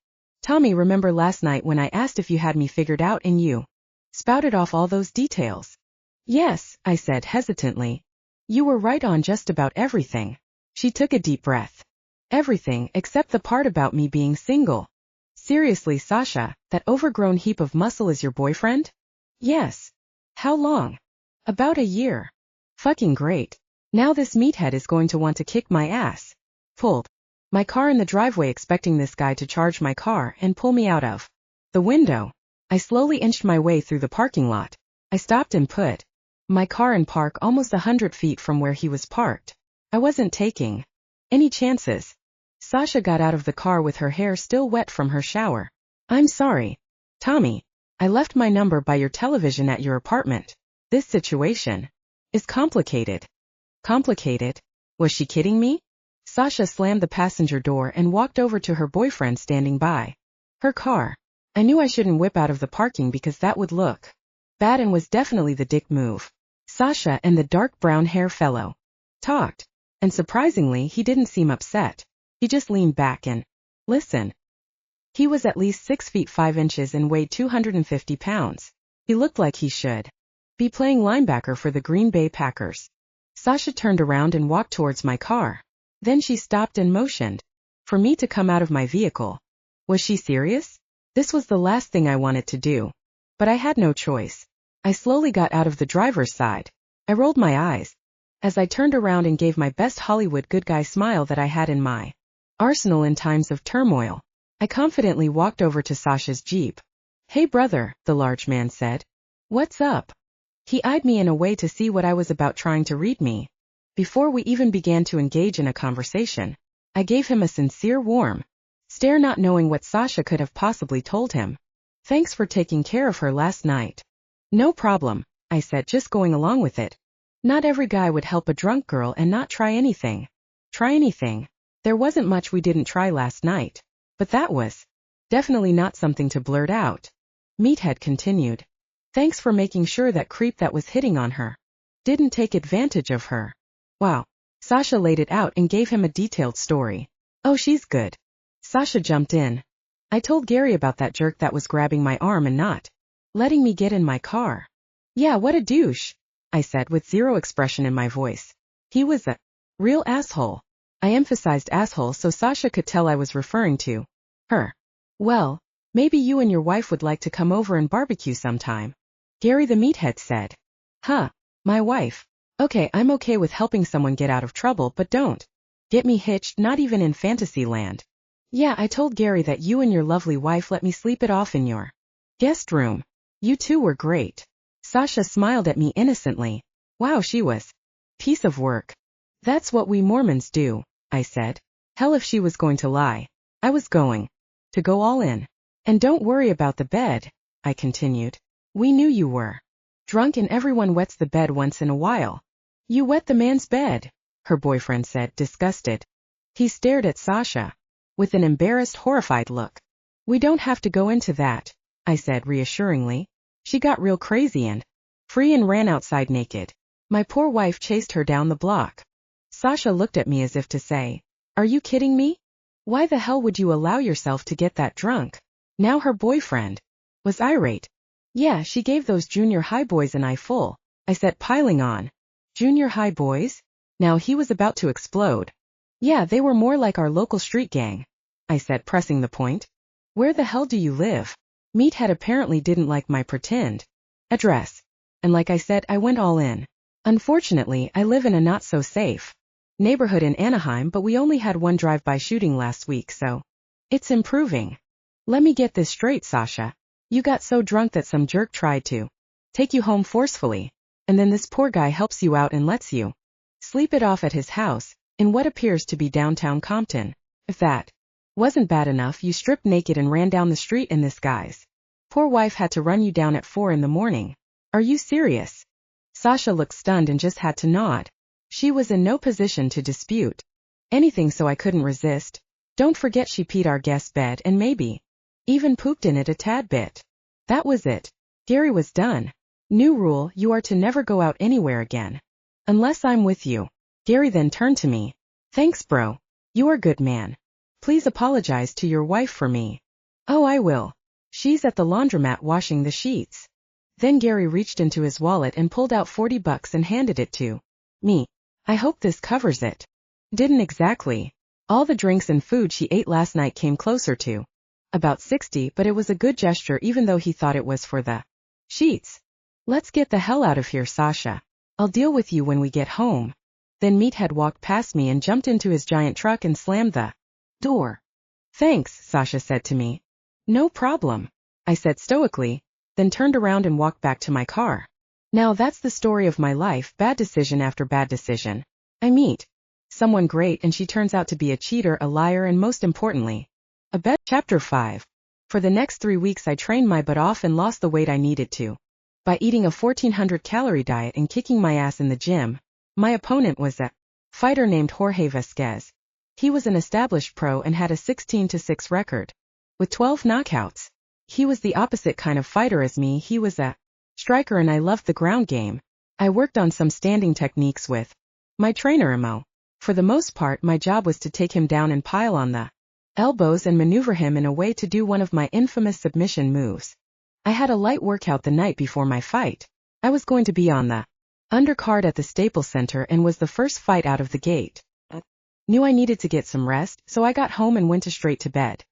Tommy, remember last night when I asked if you had me figured out and you spouted off all those details? Yes, I said hesitantly. You were right on just about everything. She took a deep breath. Everything except the part about me being single. Seriously, Sasha, that overgrown heap of muscle is your boyfriend? Yes. How long? About a year. Fucking great. Now this meathead is going to want to kick my ass. Pulled my car in the driveway expecting this guy to charge my car and pull me out of the window. I slowly inched my way through the parking lot. I stopped and put my car in park almost 100 feet from where he was parked. I wasn't taking any chances. Sasha got out of the car with her hair still wet from her shower. I'm sorry, Tommy. I left my number by your television at your apartment. This situation is complicated. Complicated? Was she kidding me? Sasha slammed the passenger door and walked over to her boyfriend standing by her car. I knew I shouldn't whip out of the parking because that would look bad and was definitely the dick move. Sasha and the dark brown hair fellow talked, and surprisingly he didn't seem upset. He just leaned back and listened. He was at least 6 feet 5 inches and weighed 250 pounds. He looked like he should be playing linebacker for the Green Bay Packers. Sasha turned around and walked towards my car. Then she stopped and motioned for me to come out of my vehicle. Was she serious? This was the last thing I wanted to do. But I had no choice. I slowly got out of the driver's side. I rolled my eyes as I turned around and gave my best Hollywood good guy smile that I had in my arsenal in times of turmoil. I confidently walked over to Sasha's Jeep. Hey brother, the large man said. What's up? He eyed me in a way to see what I was about, trying to read me. Before we even began to engage in a conversation, I gave him a sincere warm stare, not knowing what Sasha could have possibly told him. Thanks for taking care of her last night. No problem, I said, just going along with it. Not every guy would help a drunk girl and not try anything. Try anything? There wasn't much we didn't try last night. But that was definitely not something to blurt out. Meathead continued. Thanks for making sure that creep that was hitting on her didn't take advantage of her. Wow. Sasha laid it out and gave him a detailed story. Oh, she's good. Sasha jumped in. I told Gary about that jerk that was grabbing my arm and not letting me get in my car. Yeah, what a douche, I said with zero expression in my voice. He was a real asshole. I emphasized asshole so Sasha could tell I was referring to her. Well, maybe you and your wife would like to come over and barbecue sometime, Gary the meathead said. Huh, my wife. Okay, I'm okay with helping someone get out of trouble, but don't get me hitched, not even in fantasy land. Yeah, I told Gary that you and your lovely wife let me sleep it off in your guest room. You two were great. Sasha smiled at me innocently. Wow, she was piece of work. That's what we Mormons do, I said. Hell, if she was going to lie, I was going to go all in. And don't worry about the bed, I continued. We knew you were drunk and everyone wets the bed once in a while. You wet the man's bed, her boyfriend said, disgusted. He stared at Sasha with an embarrassed, horrified look. We don't have to go into that, I said reassuringly. She got real crazy and free and ran outside naked. My poor wife chased her down the block. Sasha looked at me as if to say, are you kidding me? Why the hell would you allow yourself to get that drunk? Now her boyfriend was irate. Yeah, she gave those junior high boys an eyeful, I said, piling on. Junior high boys? Now he was about to explode. Yeah, they were more like our local street gang, I said, pressing the point. Where the hell do you live? Meathead apparently didn't like my pretend address. And like I said, I went all in. Unfortunately, I live in a not-so-safe neighborhood in Anaheim, but we only had one drive-by shooting last week, so it's improving. Let me get this straight, Sasha. You got so drunk that some jerk tried to take you home forcefully, and then this poor guy helps you out and lets you sleep it off at his house in what appears to be downtown Compton. If that wasn't bad enough, you stripped naked and ran down the street in this guise. Poor wife had to run you down at 4 a.m. Are you serious? Sasha looked stunned and just had to nod. She was in no position to dispute anything, so I couldn't resist. Don't forget she peed our guest bed and maybe even pooped in it a tad bit. That was it. Gary was done. New rule, you are to never go out anywhere again unless I'm with you. Gary then turned to me. Thanks, bro. You are a good man. Please apologize to your wife for me. Oh, I will. She's at the laundromat washing the sheets. Then Gary reached into his wallet and pulled out $40 and handed it to me. I hope this covers it. Didn't exactly. All the drinks and food she ate last night came closer to about 60, but it was a good gesture even though he thought it was for the sheets. Let's get the hell out of here, Sasha. I'll deal with you when we get home. Then Meathead walked past me and jumped into his giant truck and slammed the door. Thanks, Sasha said to me. No problem, I said stoically, then turned around and walked back to my car. Now that's the story of my life, bad decision after bad decision. I meet someone great, and she turns out to be a cheater, a liar, and most importantly, a bet. Chapter 5. For the next 3 weeks I trained my butt off and lost the weight I needed to. By eating a 1400-calorie diet and kicking my ass in the gym. My opponent was a fighter named Jorge Vasquez. He was an established pro and had a 16-6 record, with 12 knockouts. He was the opposite kind of fighter as me. He was a striker and I loved the ground game. I worked on some standing techniques with my trainer Mo. For the most part, my job was to take him down and pile on the elbows and maneuver him in a way to do one of my infamous submission moves. I had a light workout the night before my fight. I was going to be on the undercard at the Staples Center and was the first fight out of the gate. Knew I needed to get some rest, so I got home and went straight to bed.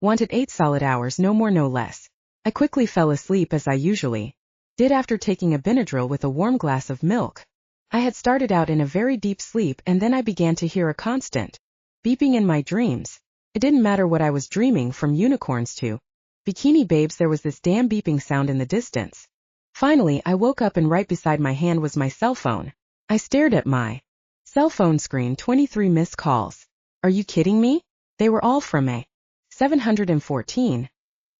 Wanted 8 solid hours, no more no less. I quickly fell asleep as I usually did after taking a Benadryl with a warm glass of milk. I had started out in a very deep sleep and then I began to hear a constant beeping in my dreams. It didn't matter what I was dreaming, from unicorns to bikini babes, there was this damn beeping sound in the distance. Finally, I woke up and right beside my hand was my cell phone. I stared at my cell phone screen. 23 missed calls. Are you kidding me? They were all from a 714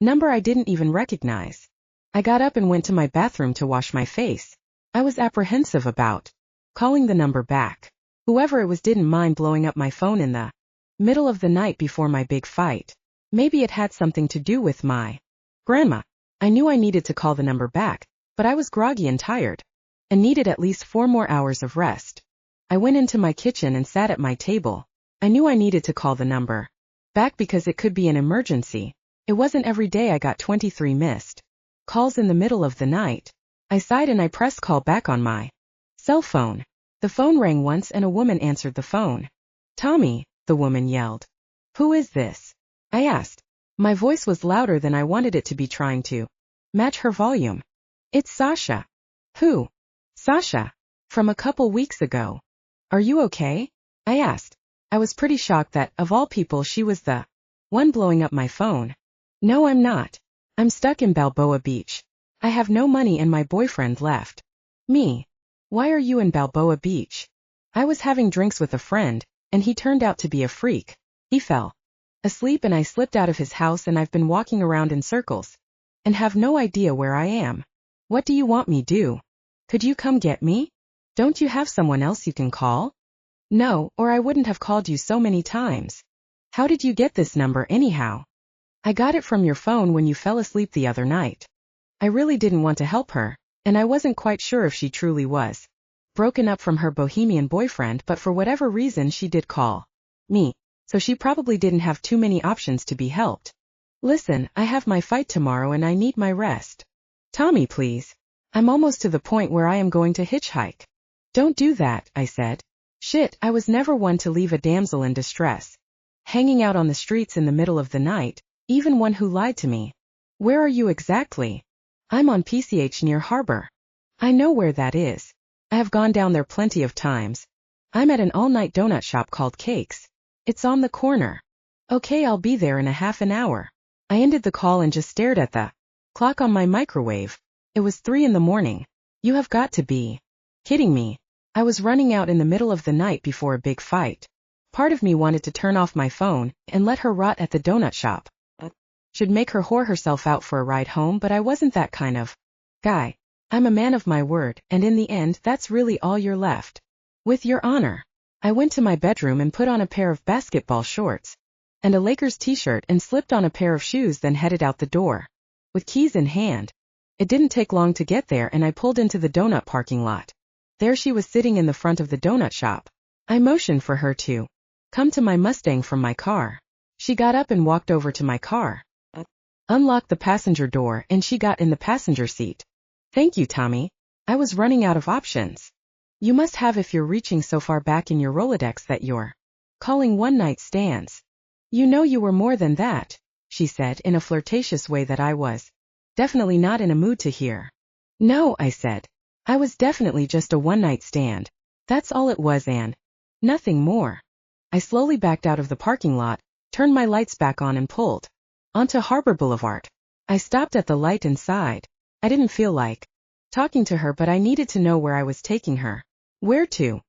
number I didn't even recognize. I got up and went to my bathroom to wash my face. I was apprehensive about calling the number back. Whoever it was didn't mind blowing up my phone in the middle of the night before my big fight. Maybe it had something to do with my grandma. I knew I needed to call the number back, but I was groggy and tired, and needed at least 4 more hours of rest. I went into my kitchen and sat at my table. I knew I needed to call the number back because it could be an emergency. It wasn't every day I got 23 missed calls in the middle of the night. I sighed and I pressed call back on my cell phone. The phone rang once and a woman answered the phone. Tommy, the woman yelled. Who is this? I asked. My voice was louder than I wanted it to be, trying to match her volume. It's Sasha. Who? Sasha. From a couple weeks ago. Are you okay? I asked. I was pretty shocked that, of all people, she was the one blowing up my phone. No, I'm not. I'm stuck in Balboa Beach. I have no money and my boyfriend left me. Why are you in Balboa Beach? I was having drinks with a friend, and he turned out to be a freak. He fell asleep and I slipped out of his house and I've been walking around in circles and have no idea where I am. What do you want me do? Could you come get me? Don't you have someone else you can call? No, or I wouldn't have called you so many times. How did you get this number anyhow? I got it from your phone when you fell asleep the other night. I really didn't want to help her, and I wasn't quite sure if she truly was broken up from her bohemian boyfriend, but for whatever reason she did call me, so she probably didn't have too many options to be helped. Listen, I have my fight tomorrow and I need my rest. Tommy, please. I'm almost to the point where I am going to hitchhike. Don't do that, I said. Shit, I was never one to leave a damsel in distress hanging out on the streets in the middle of the night, even one who lied to me. Where are you exactly? I'm on PCH near Harbor. I know where that is. I have gone down there plenty of times. I'm at an all-night donut shop called Cakes. It's on the corner. Okay, I'll be there in a half an hour. I ended the call and just stared at the clock on my microwave. It was 3 in the morning. You have got to be kidding me. I was running out in the middle of the night before a big fight. Part of me wanted to turn off my phone and let her rot at the donut shop. Should make her whore herself out for a ride home, but I wasn't that kind of guy. I'm a man of my word, and in the end that's really all you're left with, Your Honor. I went to my bedroom and put on a pair of basketball shorts and a Lakers t-shirt and slipped on a pair of shoes, then headed out the door with keys in hand. It didn't take long to get there and I pulled into the donut parking lot. There she was sitting in the front of the donut shop. I motioned for her to come to my Mustang from my car. She got up and walked over to my car, unlocked the passenger door, and she got in the passenger seat. Thank you, Tommy. I was running out of options. You must have if you're reaching so far back in your Rolodex that you're calling one-night stands. You know you were more than that, she said in a flirtatious way that I was definitely not in a mood to hear. No, I said. I was definitely just a one-night stand. That's all it was, and nothing more. I slowly backed out of the parking lot, turned my lights back on and pulled onto Harbor Boulevard. I stopped at the light and sighed. I didn't feel like talking to her, but I needed to know where I was taking her. Where to?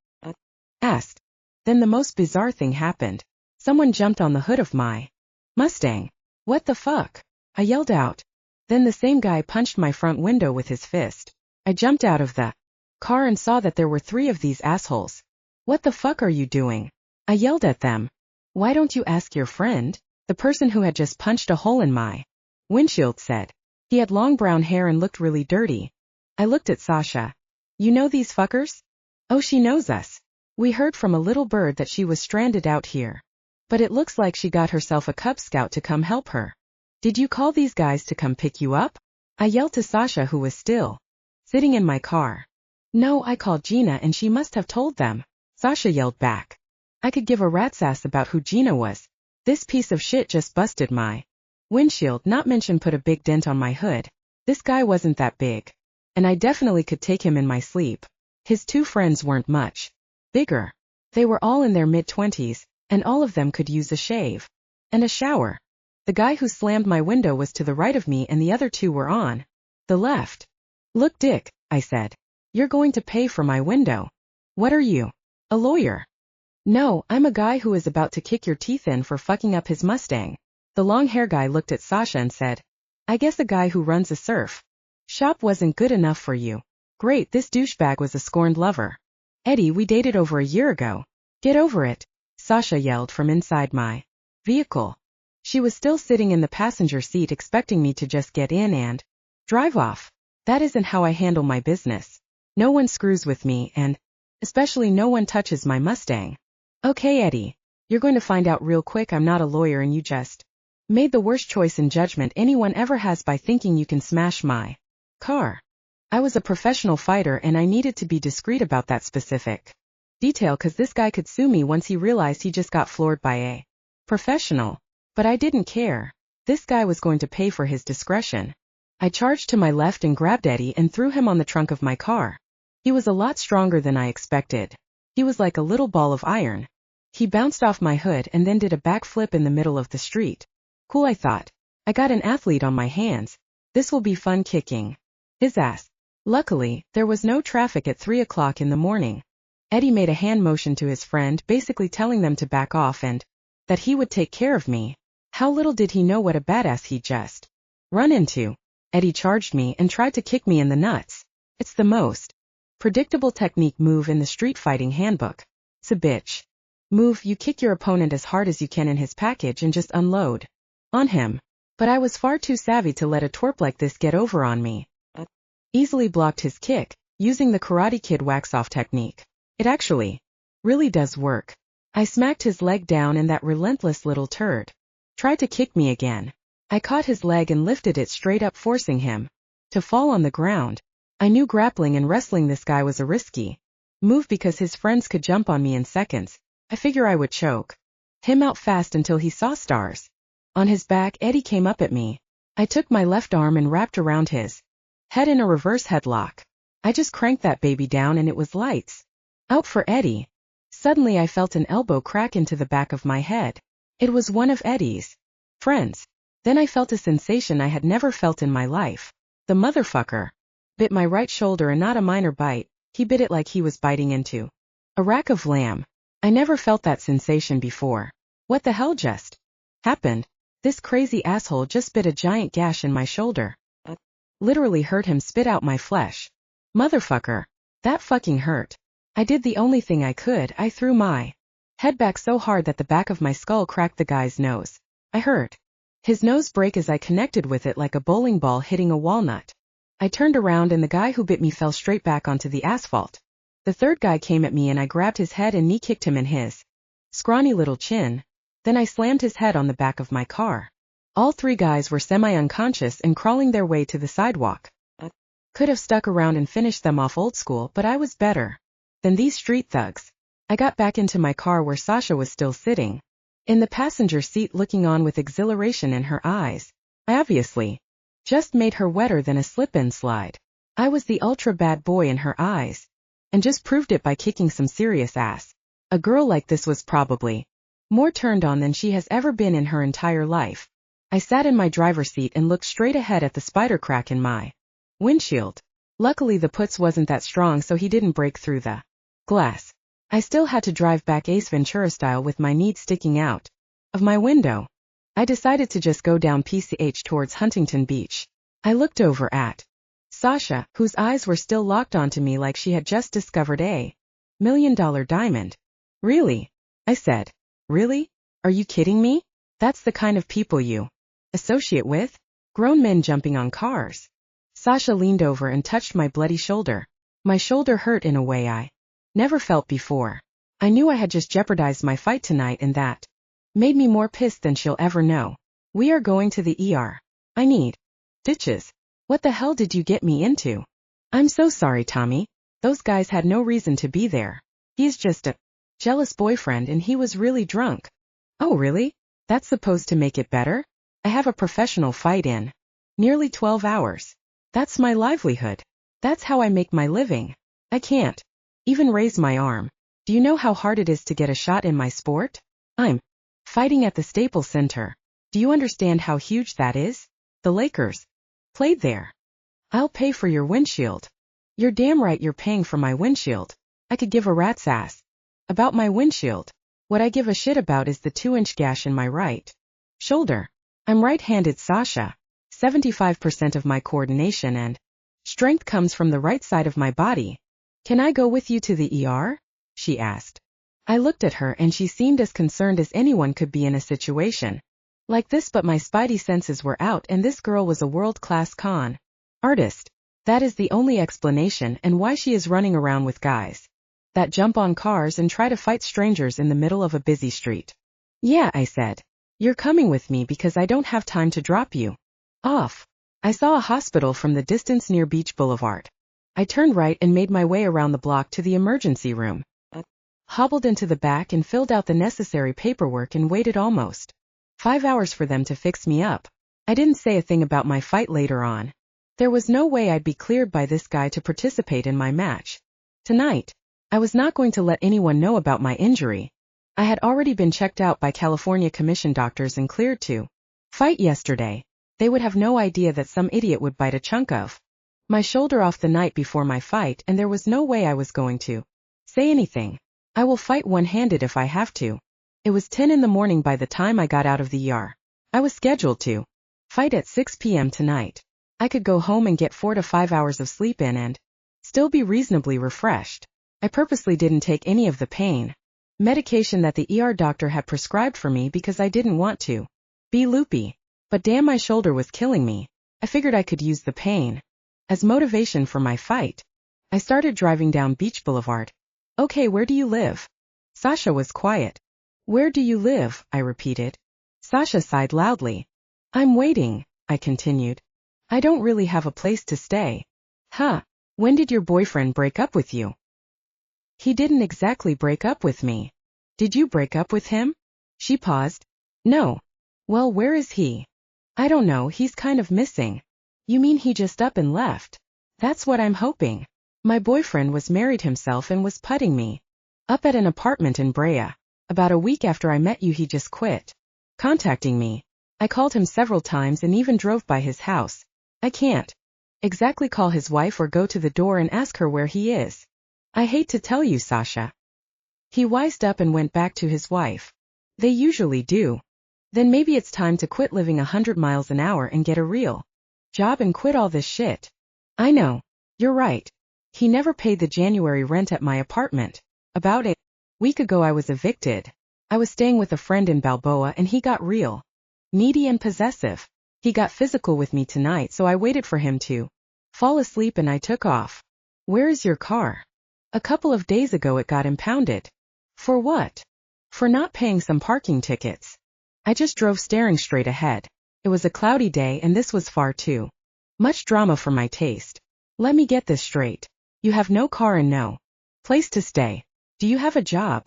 Asked. Then the most bizarre thing happened. Someone jumped on the hood of my Mustang. What the fuck? I yelled out. Then the same guy punched my front window with his fist. I jumped out of the car and saw that there were 3 of these assholes. What the fuck are you doing? I yelled at them. Why don't you ask your friend? The person who had just punched a hole in my windshield said. He had long brown hair and looked really dirty. I looked at Sasha. You know these fuckers? Oh, she knows us. We heard from a little bird that she was stranded out here. But it looks like she got herself a Cub Scout to come help her. Did you call these guys to come pick you up? I yelled to Sasha, who was still sitting in my car. No, I called Gina and she must have told them. Sasha yelled back. I could give a rat's ass about who Gina was. This piece of shit just busted my windshield, not mention put a big dent on my hood. This guy wasn't that big. And I definitely could take him in my sleep. His 2 friends weren't much bigger. They were all in their mid-20s, and all of them could use a shave and a shower. The guy who slammed my window was to the right of me and the other 2 were on the left. Look, Dick, I said. You're going to pay for my window. What are you? A lawyer? No, I'm a guy who is about to kick your teeth in for fucking up his Mustang. The long-hair guy looked at Sasha and said, I guess a guy who runs a surf shop wasn't good enough for you. Great, this douchebag was a scorned lover. Eddie, we dated over a year ago. Get over it, Sasha yelled from inside my vehicle. She was still sitting in the passenger seat expecting me to just get in and drive off. That isn't how I handle my business. No one screws with me and especially no one touches my Mustang. Okay, Eddie, you're going to find out real quick I'm not a lawyer and you just made the worst choice in judgment anyone ever has by thinking you can smash my car. I was a professional fighter and I needed to be discreet about that specific detail cause this guy could sue me once he realized he just got floored by a professional. But I didn't care. This guy was going to pay for his discretion. I charged to my left and grabbed Eddie and threw him on the trunk of my car. He was a lot stronger than I expected. He was like a little ball of iron. He bounced off my hood and then did a backflip in the middle of the street. Cool, I thought. I got an athlete on my hands. This will be fun kicking his ass. Luckily, there was no traffic at 3 o'clock in the morning. Eddie made a hand motion to his friend, basically telling them to back off and that he would take care of me. How little did he know what a badass he'd just run into. Eddie charged me and tried to kick me in the nuts. It's the most predictable technique move in the street fighting handbook. It's a bitch move. You kick your opponent as hard as you can in his package and just unload on him. But I was far too savvy to let a twerp like this get over on me. Easily blocked his kick, using the Karate Kid wax-off technique. It actually really does work. I smacked his leg down and that relentless little turd tried to kick me again. I caught his leg and lifted it straight up, forcing him to fall on the ground. I knew grappling and wrestling this guy was a risky move because his friends could jump on me in seconds. I figure I would choke him out fast until he saw stars. On his back, Eddie came up at me. I took my left arm and wrapped around his head in a reverse headlock. I just cranked that baby down and it was lights out for Eddie. Suddenly I felt an elbow crack into the back of my head. It was one of Eddie's friends. Then I felt a sensation I had never felt in my life. The motherfucker bit my right shoulder, and not a minor bite. He bit it like he was biting into a rack of lamb. I never felt that sensation before. What the hell just happened? This crazy asshole just bit a giant gash in my shoulder. Literally heard him spit out my flesh. Motherfucker. That fucking hurt. I did the only thing I could. I threw my head back so hard that the back of my skull cracked the guy's nose. I heard his nose break as I connected with it like a bowling ball hitting a walnut. I turned around and the guy who bit me fell straight back onto the asphalt. The third guy came at me and I grabbed his head and knee-kicked him in his scrawny little chin. Then I slammed his head on the back of my car. All 3 guys were semi-unconscious and crawling their way to the sidewalk. Could have stuck around and finished them off old school, but I was better than these street thugs. I got back into my car where Sasha was still sitting in the passenger seat, looking on with exhilaration in her eyes. I obviously just made her wetter than a slip-and slide. I was the ultra bad boy in her eyes, and just proved it by kicking some serious ass. A girl like this was probably more turned on than she has ever been in her entire life. I sat in my driver's seat and looked straight ahead at the spider crack in my windshield. Luckily the putz wasn't that strong, so he didn't break through the glass. I still had to drive back Ace Ventura style with my knees sticking out of my window. I decided to just go down PCH towards Huntington Beach. I looked over at Sasha, whose eyes were still locked onto me like she had just discovered a $1 million diamond. Really? I said. Really? Are you kidding me? That's the kind of people you associate with? Grown men jumping on cars. Sasha leaned over and touched my bloody shoulder. My shoulder hurt in a way I never felt before. I knew I had just jeopardized my fight tonight, and that made me more pissed than she'll ever know. We are going to the ER. I need stitches. What the hell did you get me into? I'm so sorry, Tommy. Those guys had no reason to be there. He's just a jealous boyfriend and he was really drunk. Oh really? That's supposed to make it better? I have a professional fight in nearly 12 hours. That's my livelihood. That's how I make my living. I can't even raise my arm. Do you know how hard it is to get a shot in my sport? I'm fighting at the Staples Center. Do you understand how huge that is? The Lakers played there. I'll pay for your windshield. You're damn right you're paying for my windshield. I could give a rat's ass about my windshield. What I give a shit about is the 2-inch gash in my right shoulder. I'm right-handed, Sasha. 75% of my coordination and strength comes from the right side of my body. Can I go with you to the ER? She asked. I looked at her and she seemed as concerned as anyone could be in a situation like this, but my spidey senses were out and this girl was a world-class con artist. That is the only explanation and why she is running around with guys that jump on cars and try to fight strangers in the middle of a busy street. Yeah, I said. You're coming with me because I don't have time to drop you off. I saw a hospital from the distance near Beach Boulevard. I turned right and made my way around the block to the emergency room. Hobbled into the back and filled out the necessary paperwork and waited almost 5 hours for them to fix me up. I didn't say a thing about my fight later on. There was no way I'd be cleared by this guy to participate in my match tonight. I was not going to let anyone know about my injury. I had already been checked out by California Commission doctors and cleared to fight yesterday. They would have no idea that some idiot would bite a chunk of my shoulder off the night before my fight, and there was no way I was going to say anything. I will fight one-handed if I have to. It was 10 in the morning by the time I got out of the ER. I was scheduled to fight at 6 p.m. tonight. I could go home and get 4 to 5 hours of sleep in and still be reasonably refreshed. I purposely didn't take any of the pain medication that the ER doctor had prescribed for me because I didn't want to be loopy. But damn, my shoulder was killing me. I figured I could use the pain as motivation for my fight. I started driving down Beach Boulevard. Okay, where do you live? Sasha was quiet. Where do you live? I repeated. Sasha sighed loudly. I'm waiting, I continued. I don't really have a place to stay. Huh. When did your boyfriend break up with you? He didn't exactly break up with me. Did you break up with him? She paused. No. Well, where is he? I don't know, he's kind of missing. You mean he just up and left? That's what I'm hoping. My boyfriend was married himself and was putting me up at an apartment in Brea. About a week after I met you, he just quit contacting me. I called him several times and even drove by his house. I can't exactly call his wife or go to the door and ask her where he is. I hate to tell you, Sasha. He wised up and went back to his wife. They usually do. Then maybe it's time to quit living 100 miles an hour and get a real job and quit all this shit. I know. You're right. He never paid the January rent at my apartment. About a week ago I was evicted. I was staying with a friend in Balboa and he got real needy and possessive. He got physical with me tonight, so I waited for him to fall asleep and I took off. Where is your car? A couple of days ago it got impounded. For what? For not paying some parking tickets. I just drove staring straight ahead. It was a cloudy day and this was far too much drama for my taste. Let me get this straight. You have no car and no place to stay. Do you have a job?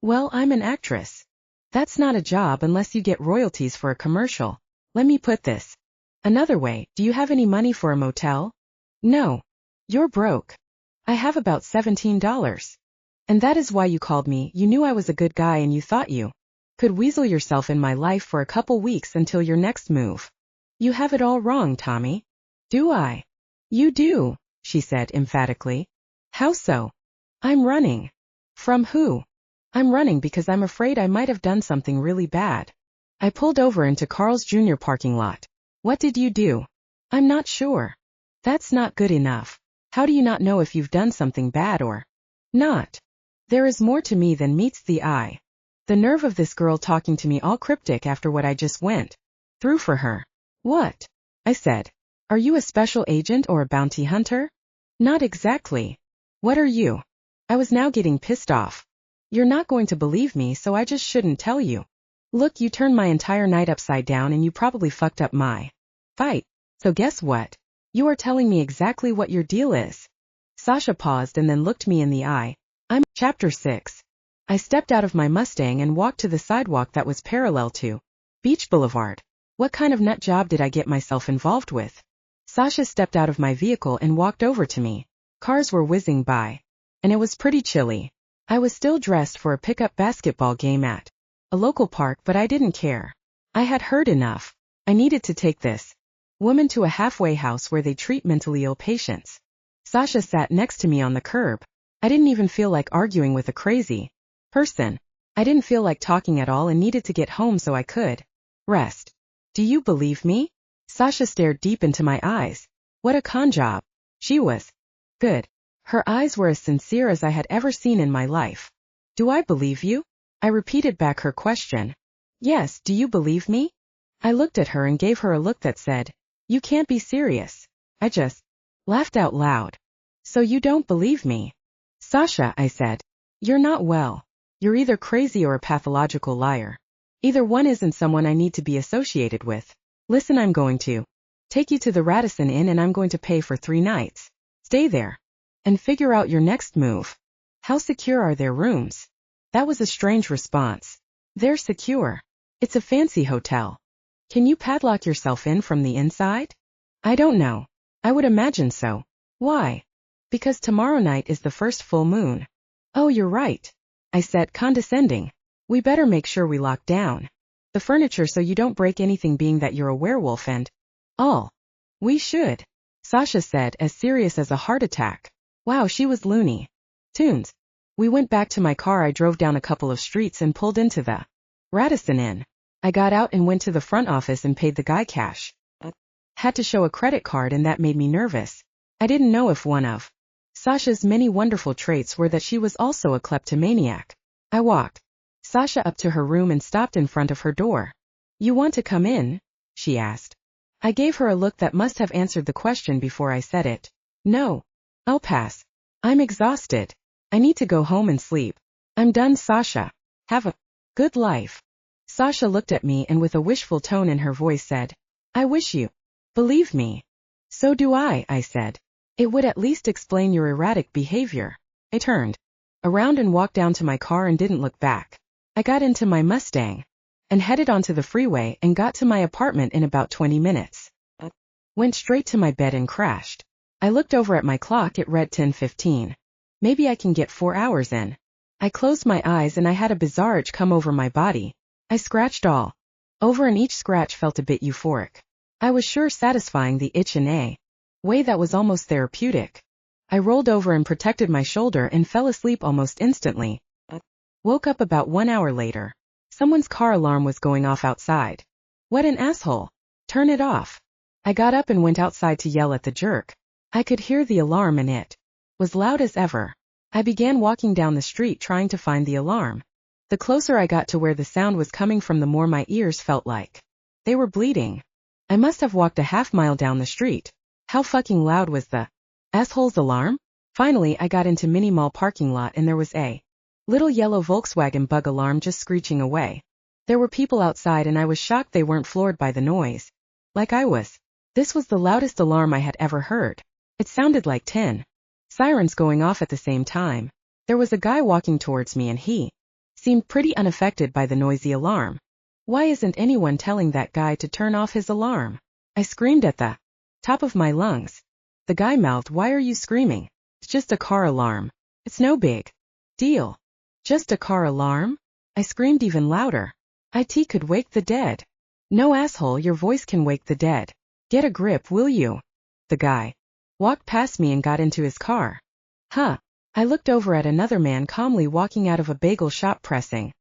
Well, I'm an actress. That's not a job unless you get royalties for a commercial. Let me put this another way. Do you have any money for a motel? No. You're broke. I have about $17. And that is why you called me. You knew I was a good guy and you thought you could weasel yourself in my life for a couple weeks until your next move. You have it all wrong, Tommy. Do I? You do, she said emphatically. How so? I'm running From who? I'm running because I'm afraid I might have done something really bad. I pulled over into Carl's Jr. parking lot. What did you do? I'm not sure. That's not good enough. How do you not know if you've done something bad or not? There is more to me than meets the eye. The nerve of this girl talking to me all cryptic after what I just went through for her. What? I said. Are you a special agent or a bounty hunter? Not exactly. What are you? I was now getting pissed off. You're not going to believe me, so I just shouldn't tell you. Look, you turned my entire night upside down and you probably fucked up my fight. So guess what? You are telling me exactly what your deal is. Sasha paused and then looked me in the eye. Chapter 6. I stepped out of my Mustang and walked to the sidewalk that was parallel to Beach Boulevard. What kind of nut job did I get myself involved with? Sasha stepped out of my vehicle and walked over to me. Cars were whizzing by. And it was pretty chilly. I was still dressed for a pickup basketball game at a local park, but I didn't care. I had heard enough. I needed to take this woman to a halfway house where they treat mentally ill patients. Sasha sat next to me on the curb. I didn't even feel like arguing with a crazy person. I didn't feel like talking at all and needed to get home so I could rest. Do you believe me? Sasha stared deep into my eyes. What a con job. She was good. Her eyes were as sincere as I had ever seen in my life. Do I believe you? I repeated back her question. Yes, do you believe me? I looked at her and gave her a look that said, you can't be serious. I just laughed out loud. So you don't believe me? Sasha, I said. You're not well. You're either crazy or a pathological liar. Either one isn't someone I need to be associated with. Listen, I'm going to take you to the Radisson Inn and I'm going to pay for 3 nights. Stay there. And figure out your next move. How secure are their rooms? That was a strange response. They're secure. It's a fancy hotel. Can you padlock yourself in from the inside? I don't know. I would imagine so. Why? Because tomorrow night is the first full moon. Oh, you're right. I said, condescending. We better make sure we lock down the furniture so you don't break anything, being that you're a werewolf and all. We should, Sasha said, as serious as a heart attack. Wow, she was loony tunes. We went back to my car. I drove down a couple of streets and pulled into the Radisson Inn. I got out and went to the front office and paid the guy cash. Had to show a credit card and that made me nervous. I didn't know if one of Sasha's many wonderful traits were that she was also a kleptomaniac. I walked Sasha up to her room and stopped in front of her door. You want to come in? She asked. I gave her a look that must have answered the question before I said it. No. I'll pass. I'm exhausted. I need to go home and sleep. I'm done, Sasha. Have a good life. Sasha looked at me and with a wishful tone in her voice said, I wish you believe me. So do I said. It would at least explain your erratic behavior. I turned around and walked down to my car and didn't look back. I got into my Mustang and headed onto the freeway and got to my apartment in about 20 minutes. Went straight to my bed and crashed. I looked over at my clock. It read 10:15. Maybe I can get 4 hours in. I closed my eyes and I had a bizarre itch come over my body. I scratched all over and each scratch felt a bit euphoric. I was sure satisfying the itch in a way that was almost therapeutic. I rolled over and protected my shoulder and fell asleep almost instantly. Woke up about 1 hour later. Someone's car alarm was going off outside. What an asshole. Turn it off. I got up and went outside to yell at the jerk. I could hear the alarm and it was loud as ever. I began walking down the street trying to find the alarm. The closer I got to where the sound was coming from, the more my ears felt like they were bleeding. I must have walked a half-mile down the street. How fucking loud was the asshole's alarm? Finally, I got into mini mall parking lot and there was a little yellow Volkswagen Bug alarm just screeching away. There were people outside and I was shocked they weren't floored by the noise. Like I was. This was the loudest alarm I had ever heard. It sounded like 10 sirens going off at the same time. There was a guy walking towards me and he seemed pretty unaffected by the noisy alarm. Why isn't anyone telling that guy to turn off his alarm? I screamed at the top of my lungs. The guy mouthed, why are you screaming? It's just a car alarm. It's no big deal. Just a car alarm? I screamed even louder. IT could wake the dead. No, asshole, your voice can wake the dead. Get a grip, will you? The guy walked past me and got into his car. Huh. I looked over at another man calmly walking out of a bagel shop pressing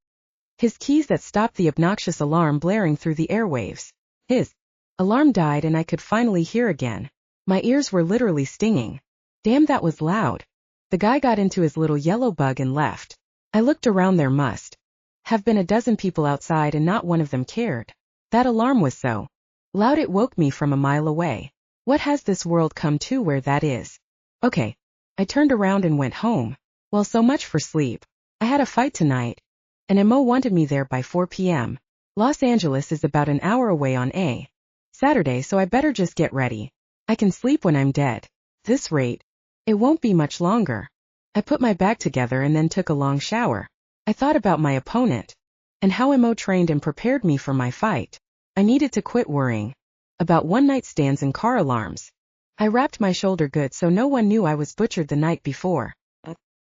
his keys that stopped the obnoxious alarm blaring through the airwaves. His alarm died and I could finally hear again. My ears were literally stinging. Damn, that was loud. The guy got into his little yellow bug and left. I looked around. There must have been a dozen people outside and not one of them cared. That alarm was so loud it woke me from a mile away. What has this world come to where that is? Okay. I turned around and went home. Well, so much for sleep. I had a fight tonight, and Mo wanted me there by 4 p.m. Los Angeles is about an hour away on a Saturday, so I better just get ready. I can sleep when I'm dead. This rate, it won't be much longer. I put my bag together and then took a long shower. I thought about my opponent and how Mo trained and prepared me for my fight. I needed to quit worrying about one-night stands and car alarms. I wrapped my shoulder good so no one knew I was butchered the night before.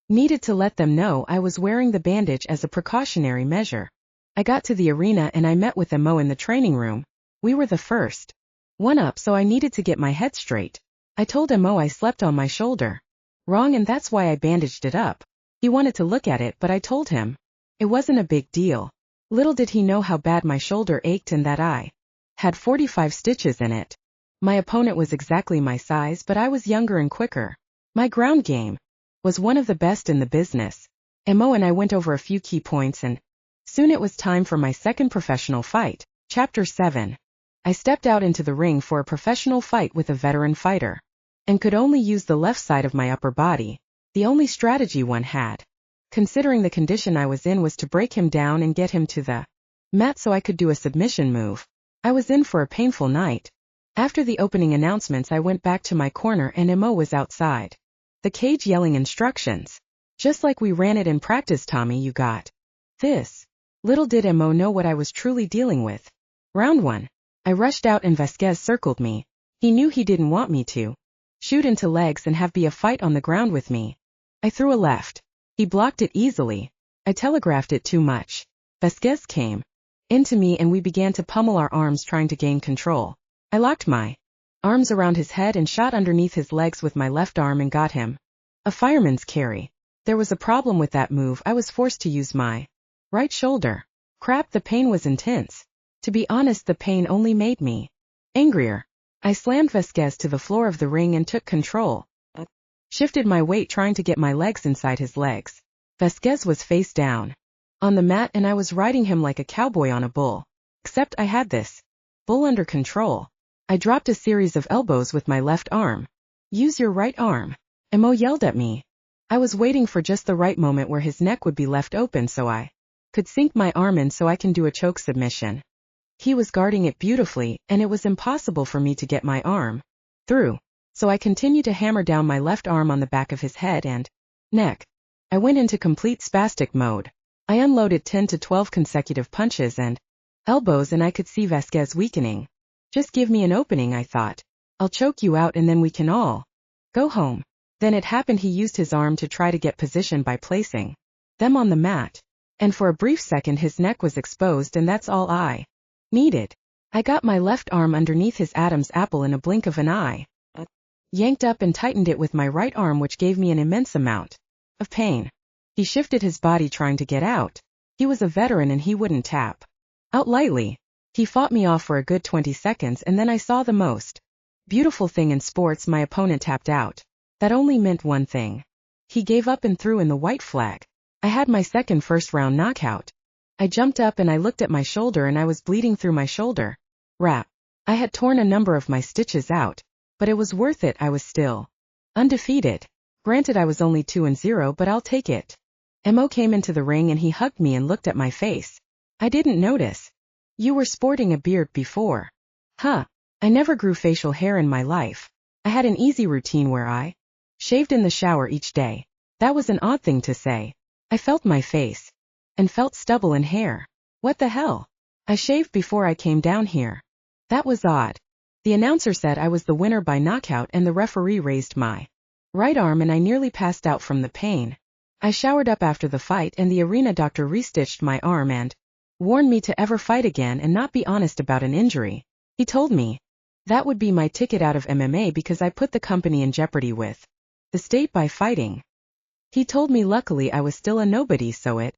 Needed to let them know I was wearing the bandage as a precautionary measure. I got to the arena and I met with Mo in the training room. We were the first one up, so I needed to get my head straight. I told Mo I slept on my shoulder wrong and that's why I bandaged it up. He wanted to look at it, but I told him it wasn't a big deal. Little did he know how bad my shoulder ached and that I had 45 stitches in it. My opponent was exactly my size, but I was younger and quicker. My ground game was one of the best in the business. Mo and I went over a few key points and soon it was time for my second professional fight. Chapter 7. I stepped out into the ring for a professional fight with a veteran fighter and could only use the left side of my upper body. The only strategy one had, considering the condition I was in, was to break him down and get him to the mat so I could do a submission move. I was in for a painful night. After the opening announcements, I went back to my corner and Mo was outside the cage yelling instructions. Just like we ran it in practice, Tommy, you got this. Little did Mo know what I was truly dealing with. Round 1. I rushed out and Vasquez circled me. He knew he didn't want me to shoot into legs and have be a fight on the ground with me. I threw a left. He blocked it easily. I telegraphed it too much. Vasquez came into me and we began to pummel our arms trying to gain control. I locked my arms around his head and shot underneath his legs with my left arm and got him a fireman's carry. There was a problem with that move. I was forced to use my right shoulder. Crap, the pain was intense. To be honest, the pain only made me angrier. I slammed Vasquez to the floor of the ring and took control. Shifted my weight trying to get my legs inside his legs. Vasquez was face down on the mat and I was riding him like a cowboy on a bull. Except I had this bull under control. I dropped a series of elbows with my left arm. Use your right arm. Mo yelled at me. I was waiting for just the right moment where his neck would be left open so I could sink my arm in so I can do a choke submission. He was guarding it beautifully, and it was impossible for me to get my arm through. So I continued to hammer down my left arm on the back of his head and neck. I went into complete spastic mode. I unloaded 10 to 12 consecutive punches and elbows and I could see Vasquez weakening. Just give me an opening, I thought. I'll choke you out and then we can all go home. Then it happened. He used his arm to try to get position by placing them on the mat. And for a brief second his neck was exposed and that's all I needed. I got my left arm underneath his Adam's apple in a blink of an eye. Yanked up and tightened it with my right arm, which gave me an immense amount of pain. He shifted his body trying to get out. He was a veteran and he wouldn't tap out lightly. He fought me off for a good 20 seconds and then I saw the most beautiful thing in sports. My opponent tapped out. That only meant one thing. He gave up and threw in the white flag. I had my second first-round knockout. I jumped up and I looked at my shoulder and I was bleeding through my shoulder. Rap. I had torn a number of my stitches out, but it was worth it. I was still undefeated. Granted, I was only 2-0, but I'll take it. Mo came into the ring and he hugged me and looked at my face. I didn't notice. You were sporting a beard before. Huh. I never grew facial hair in my life. I had an easy routine where I shaved in the shower each day. That was an odd thing to say. I felt my face and felt stubble and hair. What the hell? I shaved before I came down here. That was odd. The announcer said I was the winner by knockout and the referee raised my right arm and I nearly passed out from the pain. I showered up after the fight and the arena doctor restitched my arm and warned me to ever fight again and not be honest about an injury. He told me that would be my ticket out of MMA because I put the company in jeopardy with the state by fighting. He told me luckily I was still a nobody, so it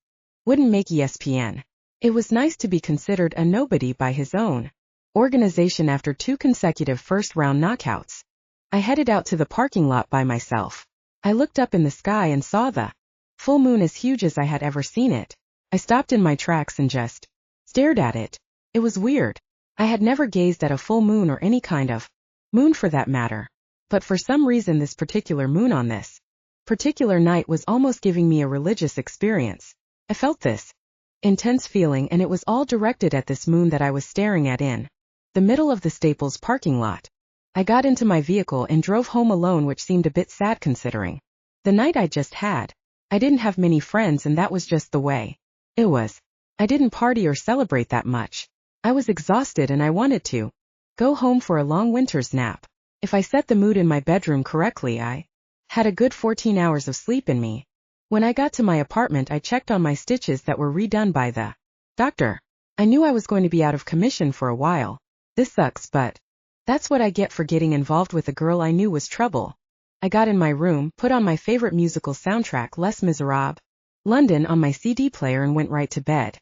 wouldn't make ESPN. It was nice to be considered a nobody by his own organization after 2 consecutive first-round knockouts. I headed out to the parking lot by myself. I looked up in the sky and saw the full moon as huge as I had ever seen it. I stopped in my tracks and just stared at it. It was weird. I had never gazed at a full moon or any kind of moon for that matter. But for some reason this particular moon on this particular night was almost giving me a religious experience. I felt this intense feeling, and it was all directed at this moon that I was staring at in the middle of the Staples parking lot. I got into my vehicle and drove home alone, which seemed a bit sad considering the night I just had. I didn't have many friends, and that was just the way it was. I didn't party or celebrate that much. I was exhausted and I wanted to go home for a long winter's nap. If I set the mood in my bedroom correctly, I had a good 14 hours of sleep in me. When I got to my apartment, I checked on my stitches that were redone by the doctor. I knew I was going to be out of commission for a while. This sucks, but that's what I get for getting involved with a girl I knew was trouble. I got in my room, put on my favorite musical soundtrack, Les Miserables, London, on my CD player and went right to bed.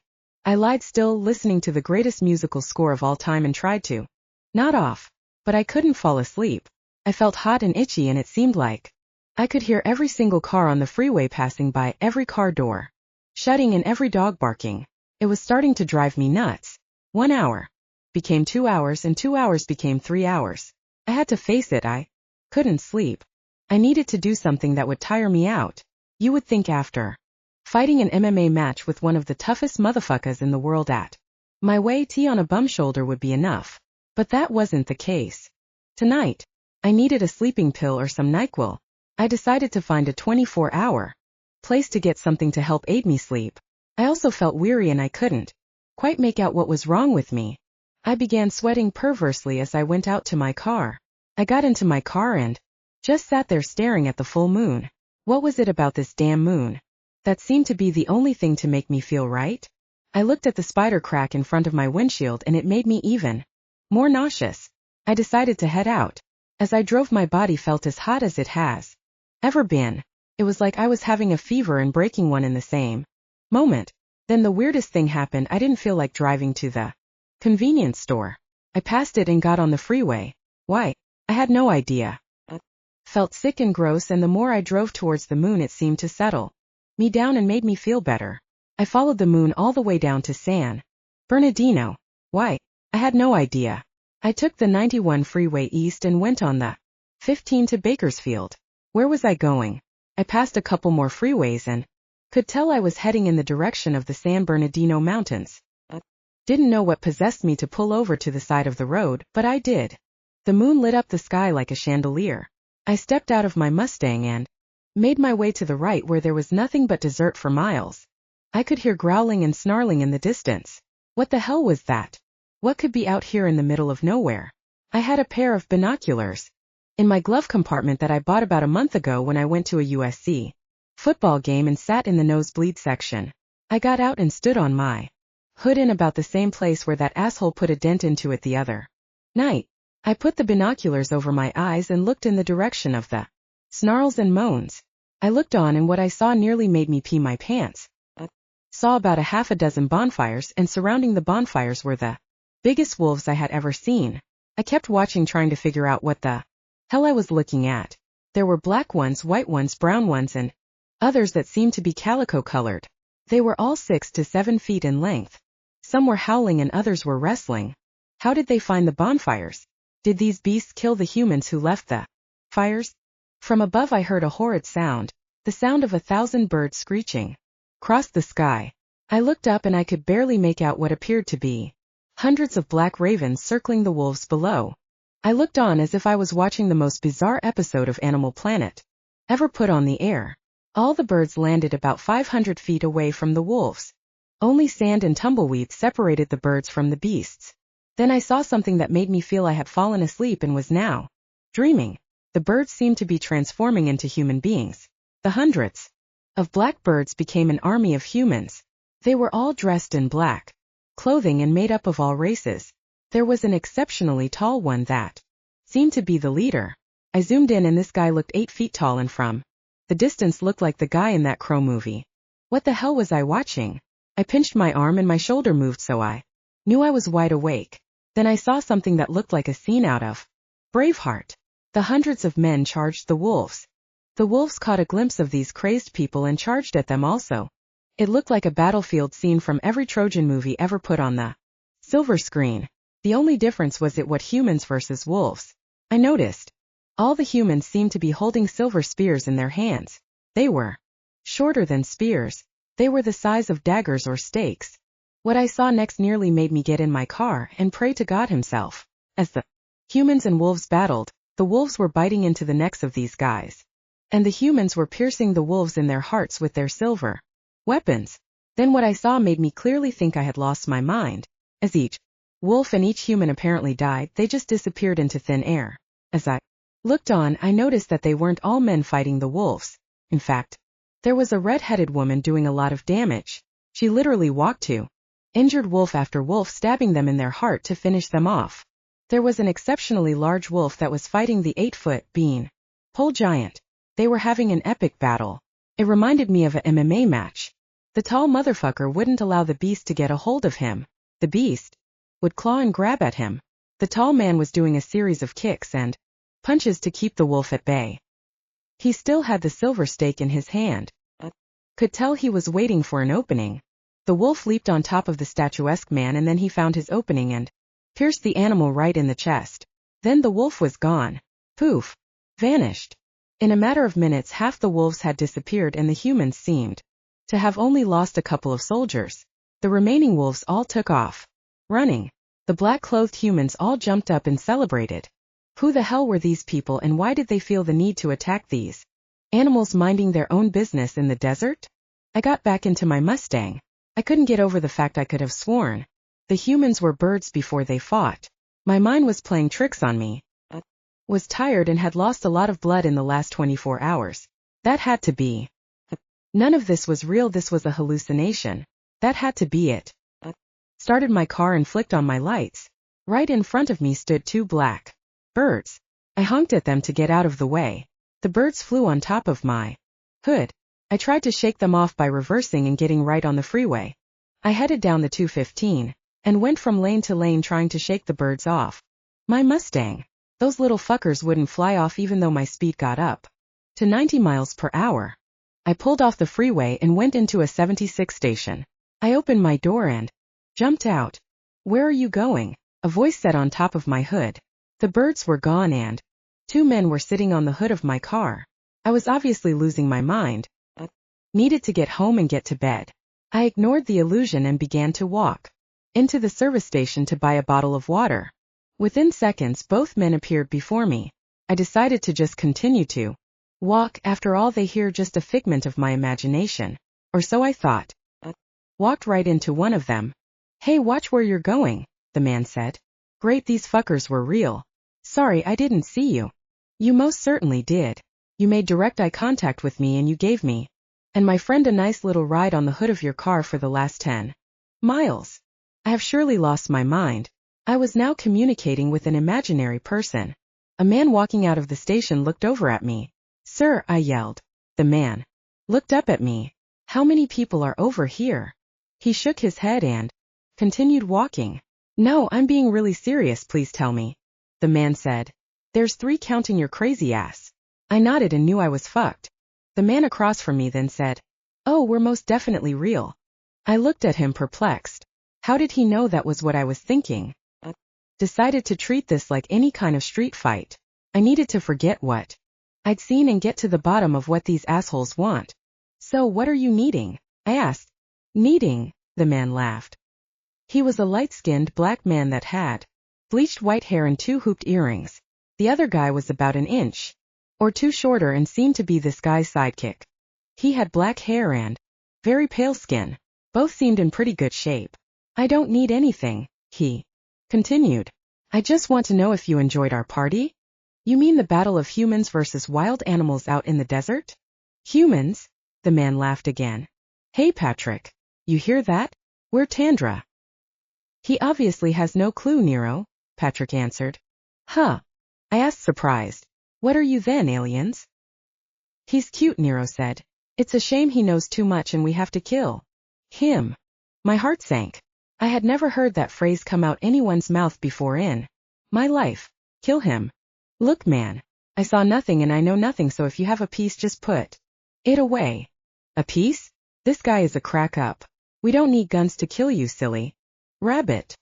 I lied still, listening to the greatest musical score of all time, and tried to nod off. But I couldn't fall asleep. I felt hot and itchy, and it seemed like I could hear every single car on the freeway passing by, every car door shutting and every dog barking. It was starting to drive me nuts. 1 hour became 2 hours, and 2 hours became 3 hours. I had to face it, I couldn't sleep. I needed to do something that would tire me out. You would think after fighting an MMA match with one of the toughest motherfuckers in the world at my way, tea on a bum shoulder would be enough. But that wasn't the case. Tonight, I needed a sleeping pill or some NyQuil. I decided to find a 24-hour place to get something to help aid me sleep. I also felt weary and I couldn't quite make out what was wrong with me. I began sweating perversely as I went out to my car. I got into my car and just sat there staring at the full moon. What was it about this damn moon that seemed to be the only thing to make me feel right? I looked at the spider crack in front of my windshield and it made me even more nauseous. I decided to head out. As I drove, my body felt as hot as it has ever been. It was like I was having a fever and breaking one in the same moment. Then the weirdest thing happened. I didn't feel like driving to the convenience store. I passed it and got on the freeway. Why? I had no idea. Felt sick and gross, and the more I drove towards the moon, it seemed to settle me down and made me feel better. I followed the moon all the way down to San Bernardino. Why? I had no idea. I took the 91 freeway east and went on the 15 to Bakersfield. Where was I going? I passed a couple more freeways and could tell I was heading in the direction of the San Bernardino Mountains. Didn't know what possessed me to pull over to the side of the road, but I did. The moon lit up the sky like a chandelier. I stepped out of my Mustang and made my way to the right, where there was nothing but desert for miles. I could hear growling and snarling in the distance. What the hell was that? What could be out here in the middle of nowhere? I had a pair of binoculars in my glove compartment that I bought about a month ago when I went to a USC football game and sat in the nosebleed section. I got out and stood on my hood in about the same place where that asshole put a dent into it the other night. I put the binoculars over my eyes and looked in the direction of the snarls and moans. I looked on, and what I saw nearly made me pee my pants. Saw about a half a dozen bonfires, and surrounding the bonfires were the biggest wolves I had ever seen. I kept watching, trying to figure out what the hell I was looking at. There were black ones, white ones, brown ones, and others that seemed to be calico colored. They were all 6 to 7 feet in length. Some were howling and others were wrestling. How did they find the bonfires? Did these beasts kill the humans who left the fires? From above I heard a horrid sound, the sound of 1,000 birds screeching across the sky. I looked up and I could barely make out what appeared to be hundreds of black ravens circling the wolves below. I looked on as if I was watching the most bizarre episode of Animal Planet ever put on the air. All the birds landed about 500 feet away from the wolves. Only sand and tumbleweeds separated the birds from the beasts. Then I saw something that made me feel I had fallen asleep and was now dreaming. The birds seemed to be transforming into human beings. The hundreds of black birds became an army of humans. They were all dressed in black clothing and made up of all races. There was an exceptionally tall one that seemed to be the leader. I zoomed in, and this guy looked 8 feet tall, and from The distance looked like the guy in that Crow movie. What the hell was I watching? I pinched my arm and my shoulder moved so I knew I was wide awake. Then I saw something that looked like a scene out of Braveheart. The hundreds of men charged the wolves. The wolves caught a glimpse of these crazed people and charged at them also. It looked like a battlefield scene from every Trojan movie ever put on the silver screen. The only difference was it what humans versus wolves. I noticed. All the humans seemed to be holding silver spears in their hands. They were shorter than spears. They were the size of daggers or stakes. What I saw next nearly made me get in my car and pray to God himself. As the humans and wolves battled, the wolves were biting into the necks of these guys. And the humans were piercing the wolves in their hearts with their silver weapons. Then what I saw made me clearly think I had lost my mind. As each wolf and each human apparently died, they just disappeared into thin air. As I looked on, I noticed that they weren't all men fighting the wolves. In fact, there was a red-headed woman doing a lot of damage. She literally walked to injured wolf after wolf, stabbing them in their heart to finish them off. There was an exceptionally large wolf that was fighting the 8-foot bean pole giant. They were having an epic battle. It reminded me of an MMA match. The tall motherfucker wouldn't allow the beast to get a hold of him. The beast would claw and grab at him. The tall man was doing a series of kicks and punches to keep the wolf at bay. He still had the silver stake in his hand. Could tell he was waiting for an opening. The wolf leaped on top of the statuesque man and then he found his opening and pierced the animal right in the chest. Then the wolf was gone. Poof. Vanished. In a matter of minutes half the wolves had disappeared and the humans seemed to have only lost a couple of soldiers. The remaining wolves all took off running. The black-clothed humans all jumped up and celebrated. Who the hell were these people and why did they feel the need to attack these animals minding their own business in the desert? I got back into my Mustang. I couldn't get over the fact I could have sworn the humans were birds before they fought. My mind was playing tricks on me. Was tired and had lost a lot of blood in the last 24 hours. That had to be. None of this was real, this was a hallucination. That had to be it. Started my car and flicked on my lights. Right in front of me stood two black birds. I honked at them to get out of the way. The birds flew on top of my hood. I tried to shake them off by reversing and getting right on the freeway. I headed down the 215 and went from lane to lane trying to shake the birds off my Mustang. Those little fuckers wouldn't fly off even though my speed got up to 90 miles per hour. I pulled off the freeway and went into a 76 station. I opened my door and jumped out. "Where are you going?" a voice said on top of my hood. The birds were gone and two men were sitting on the hood of my car. I was obviously losing my mind. Needed to get home and get to bed. I ignored the illusion and began to walk into the service station to buy a bottle of water. Within seconds both men appeared before me. I decided to just continue to walk, after all they hear just a figment of my imagination. Or so I thought. Walked right into one of them. "Hey, watch where you're going," the man said. "Great, these fuckers were real. Sorry, I didn't see you." "You most certainly did. You made direct eye contact with me and you gave me and my friend a nice little ride on the hood of your car for the last 10 miles. I have surely lost my mind. I was now communicating with an imaginary person. A man walking out of the station looked over at me. "Sir," I yelled. The man looked up at me. "How many people are over here?" He shook his head and continued walking. "No, I'm being really serious, please tell me," the man said. "There's 3 counting your crazy ass." I nodded and knew I was fucked. The man across from me then said, "Oh, we're most definitely real." I looked at him perplexed. How did he know that was what I was thinking? Decided to treat this like any kind of street fight. I needed to forget what I'd seen and get to the bottom of what these assholes want. "So what are you needing?" I asked. "Needing?" the man laughed. He was a light-skinned black man that had bleached white hair and 2 hooped earrings. The other guy was about an inch or 2 shorter and seemed to be this guy's sidekick. He had black hair and very pale skin. Both seemed in pretty good shape. "I don't need anything," he continued. "I just want to know if you enjoyed our party." "You mean the battle of humans versus wild animals out in the desert?" "Humans?" the man laughed again. "Hey Patrick, you hear that? We're Tandra." "He obviously has no clue, Nero," Patrick answered. "Huh?" I asked, surprised. "What are you then, aliens?" He's cute, Nero said. It's a shame he knows too much and we have to kill him. My heart sank. I had never heard that phrase come out anyone's mouth before in my life. Kill him. Look, man. I saw nothing and I know nothing, so if you have a piece, just put it away. A piece? This guy is a crack up. We don't need guns to kill you, silly rabbit.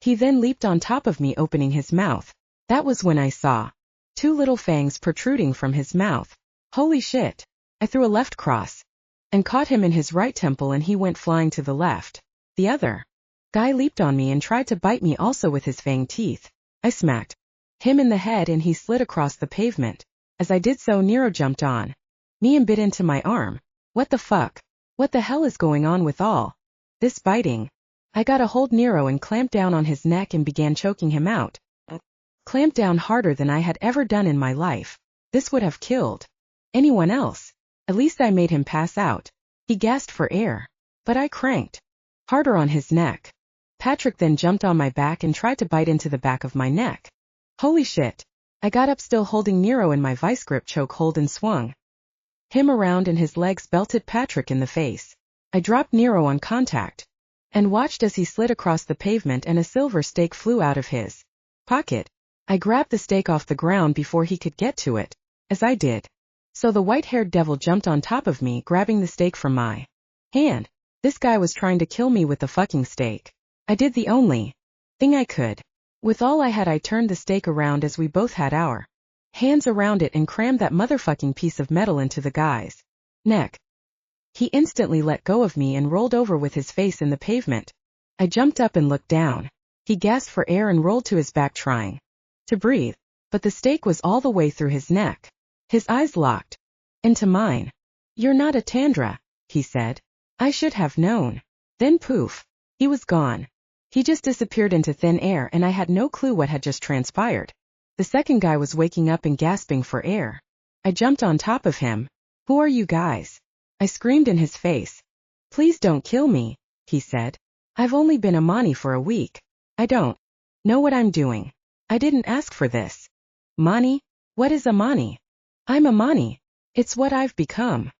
He then leaped on top of me, opening his mouth. That was when I saw 2 little fangs protruding from his mouth. Holy shit. I threw a left cross and caught him in his right temple and he went flying to the left. The other guy leaped on me and tried to bite me also with his fang teeth. I smacked him in the head and he slid across the pavement. As I did so, Nero jumped on me and bit into my arm. What the fuck? What the hell is going on with all this biting? I got a hold Nero and clamped down on his neck and began choking him out. Clamped down harder than I had ever done in my life. This would have killed anyone else. At least I made him pass out. He gasped for air. But I cranked harder on his neck. Patrick then jumped on my back and tried to bite into the back of my neck. Holy shit. I got up, still holding Nero in my vice grip chokehold, and swung him around and his legs belted Patrick in the face. I dropped Nero on contact and watched as he slid across the pavement and a silver stake flew out of his pocket. I grabbed the stake off the ground before he could get to it. As I did so, the white-haired devil jumped on top of me, grabbing the stake from my hand. This guy was trying to kill me with the fucking stake. I did the only thing I could. With all I had, I turned the stake around as we both had our hands around it and crammed that motherfucking piece of metal into the guy's neck. He instantly let go of me and rolled over with his face in the pavement. I jumped up and looked down. He gasped for air and rolled to his back, trying to breathe, but the stake was all the way through his neck. His eyes locked into mine. You're not a Tandra, he said. I should have known. Then poof, he was gone. He just disappeared into thin air and I had no clue what had just transpired. The second guy was waking up and gasping for air. I jumped on top of him. Who are you guys? I screamed in his face. Please don't kill me, he said. I've only been a Mani for a week. I don't know what I'm doing. I didn't ask for this. Mani? What is a Mani? I'm a Mani. It's what I've become.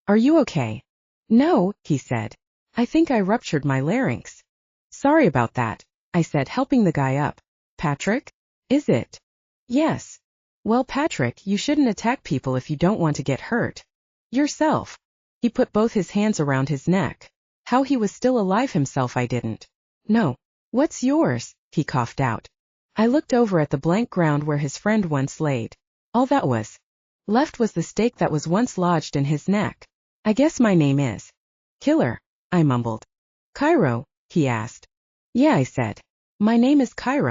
Are you okay? No, he said. I think I ruptured my larynx. Sorry about that, I said, helping the guy up. Patrick? Is it? Yes. Well, Patrick, you shouldn't attack people if you don't want to get hurt yourself. He put both his hands around his neck. How he was still alive himself, I didn't know. What's yours? He coughed out. I looked over at the blank ground where his friend once laid. All that was left was the stake that was once lodged in his neck. I guess my name is Killer, I mumbled. Cairo, he asked. Yeah, I said. My name is Cairo.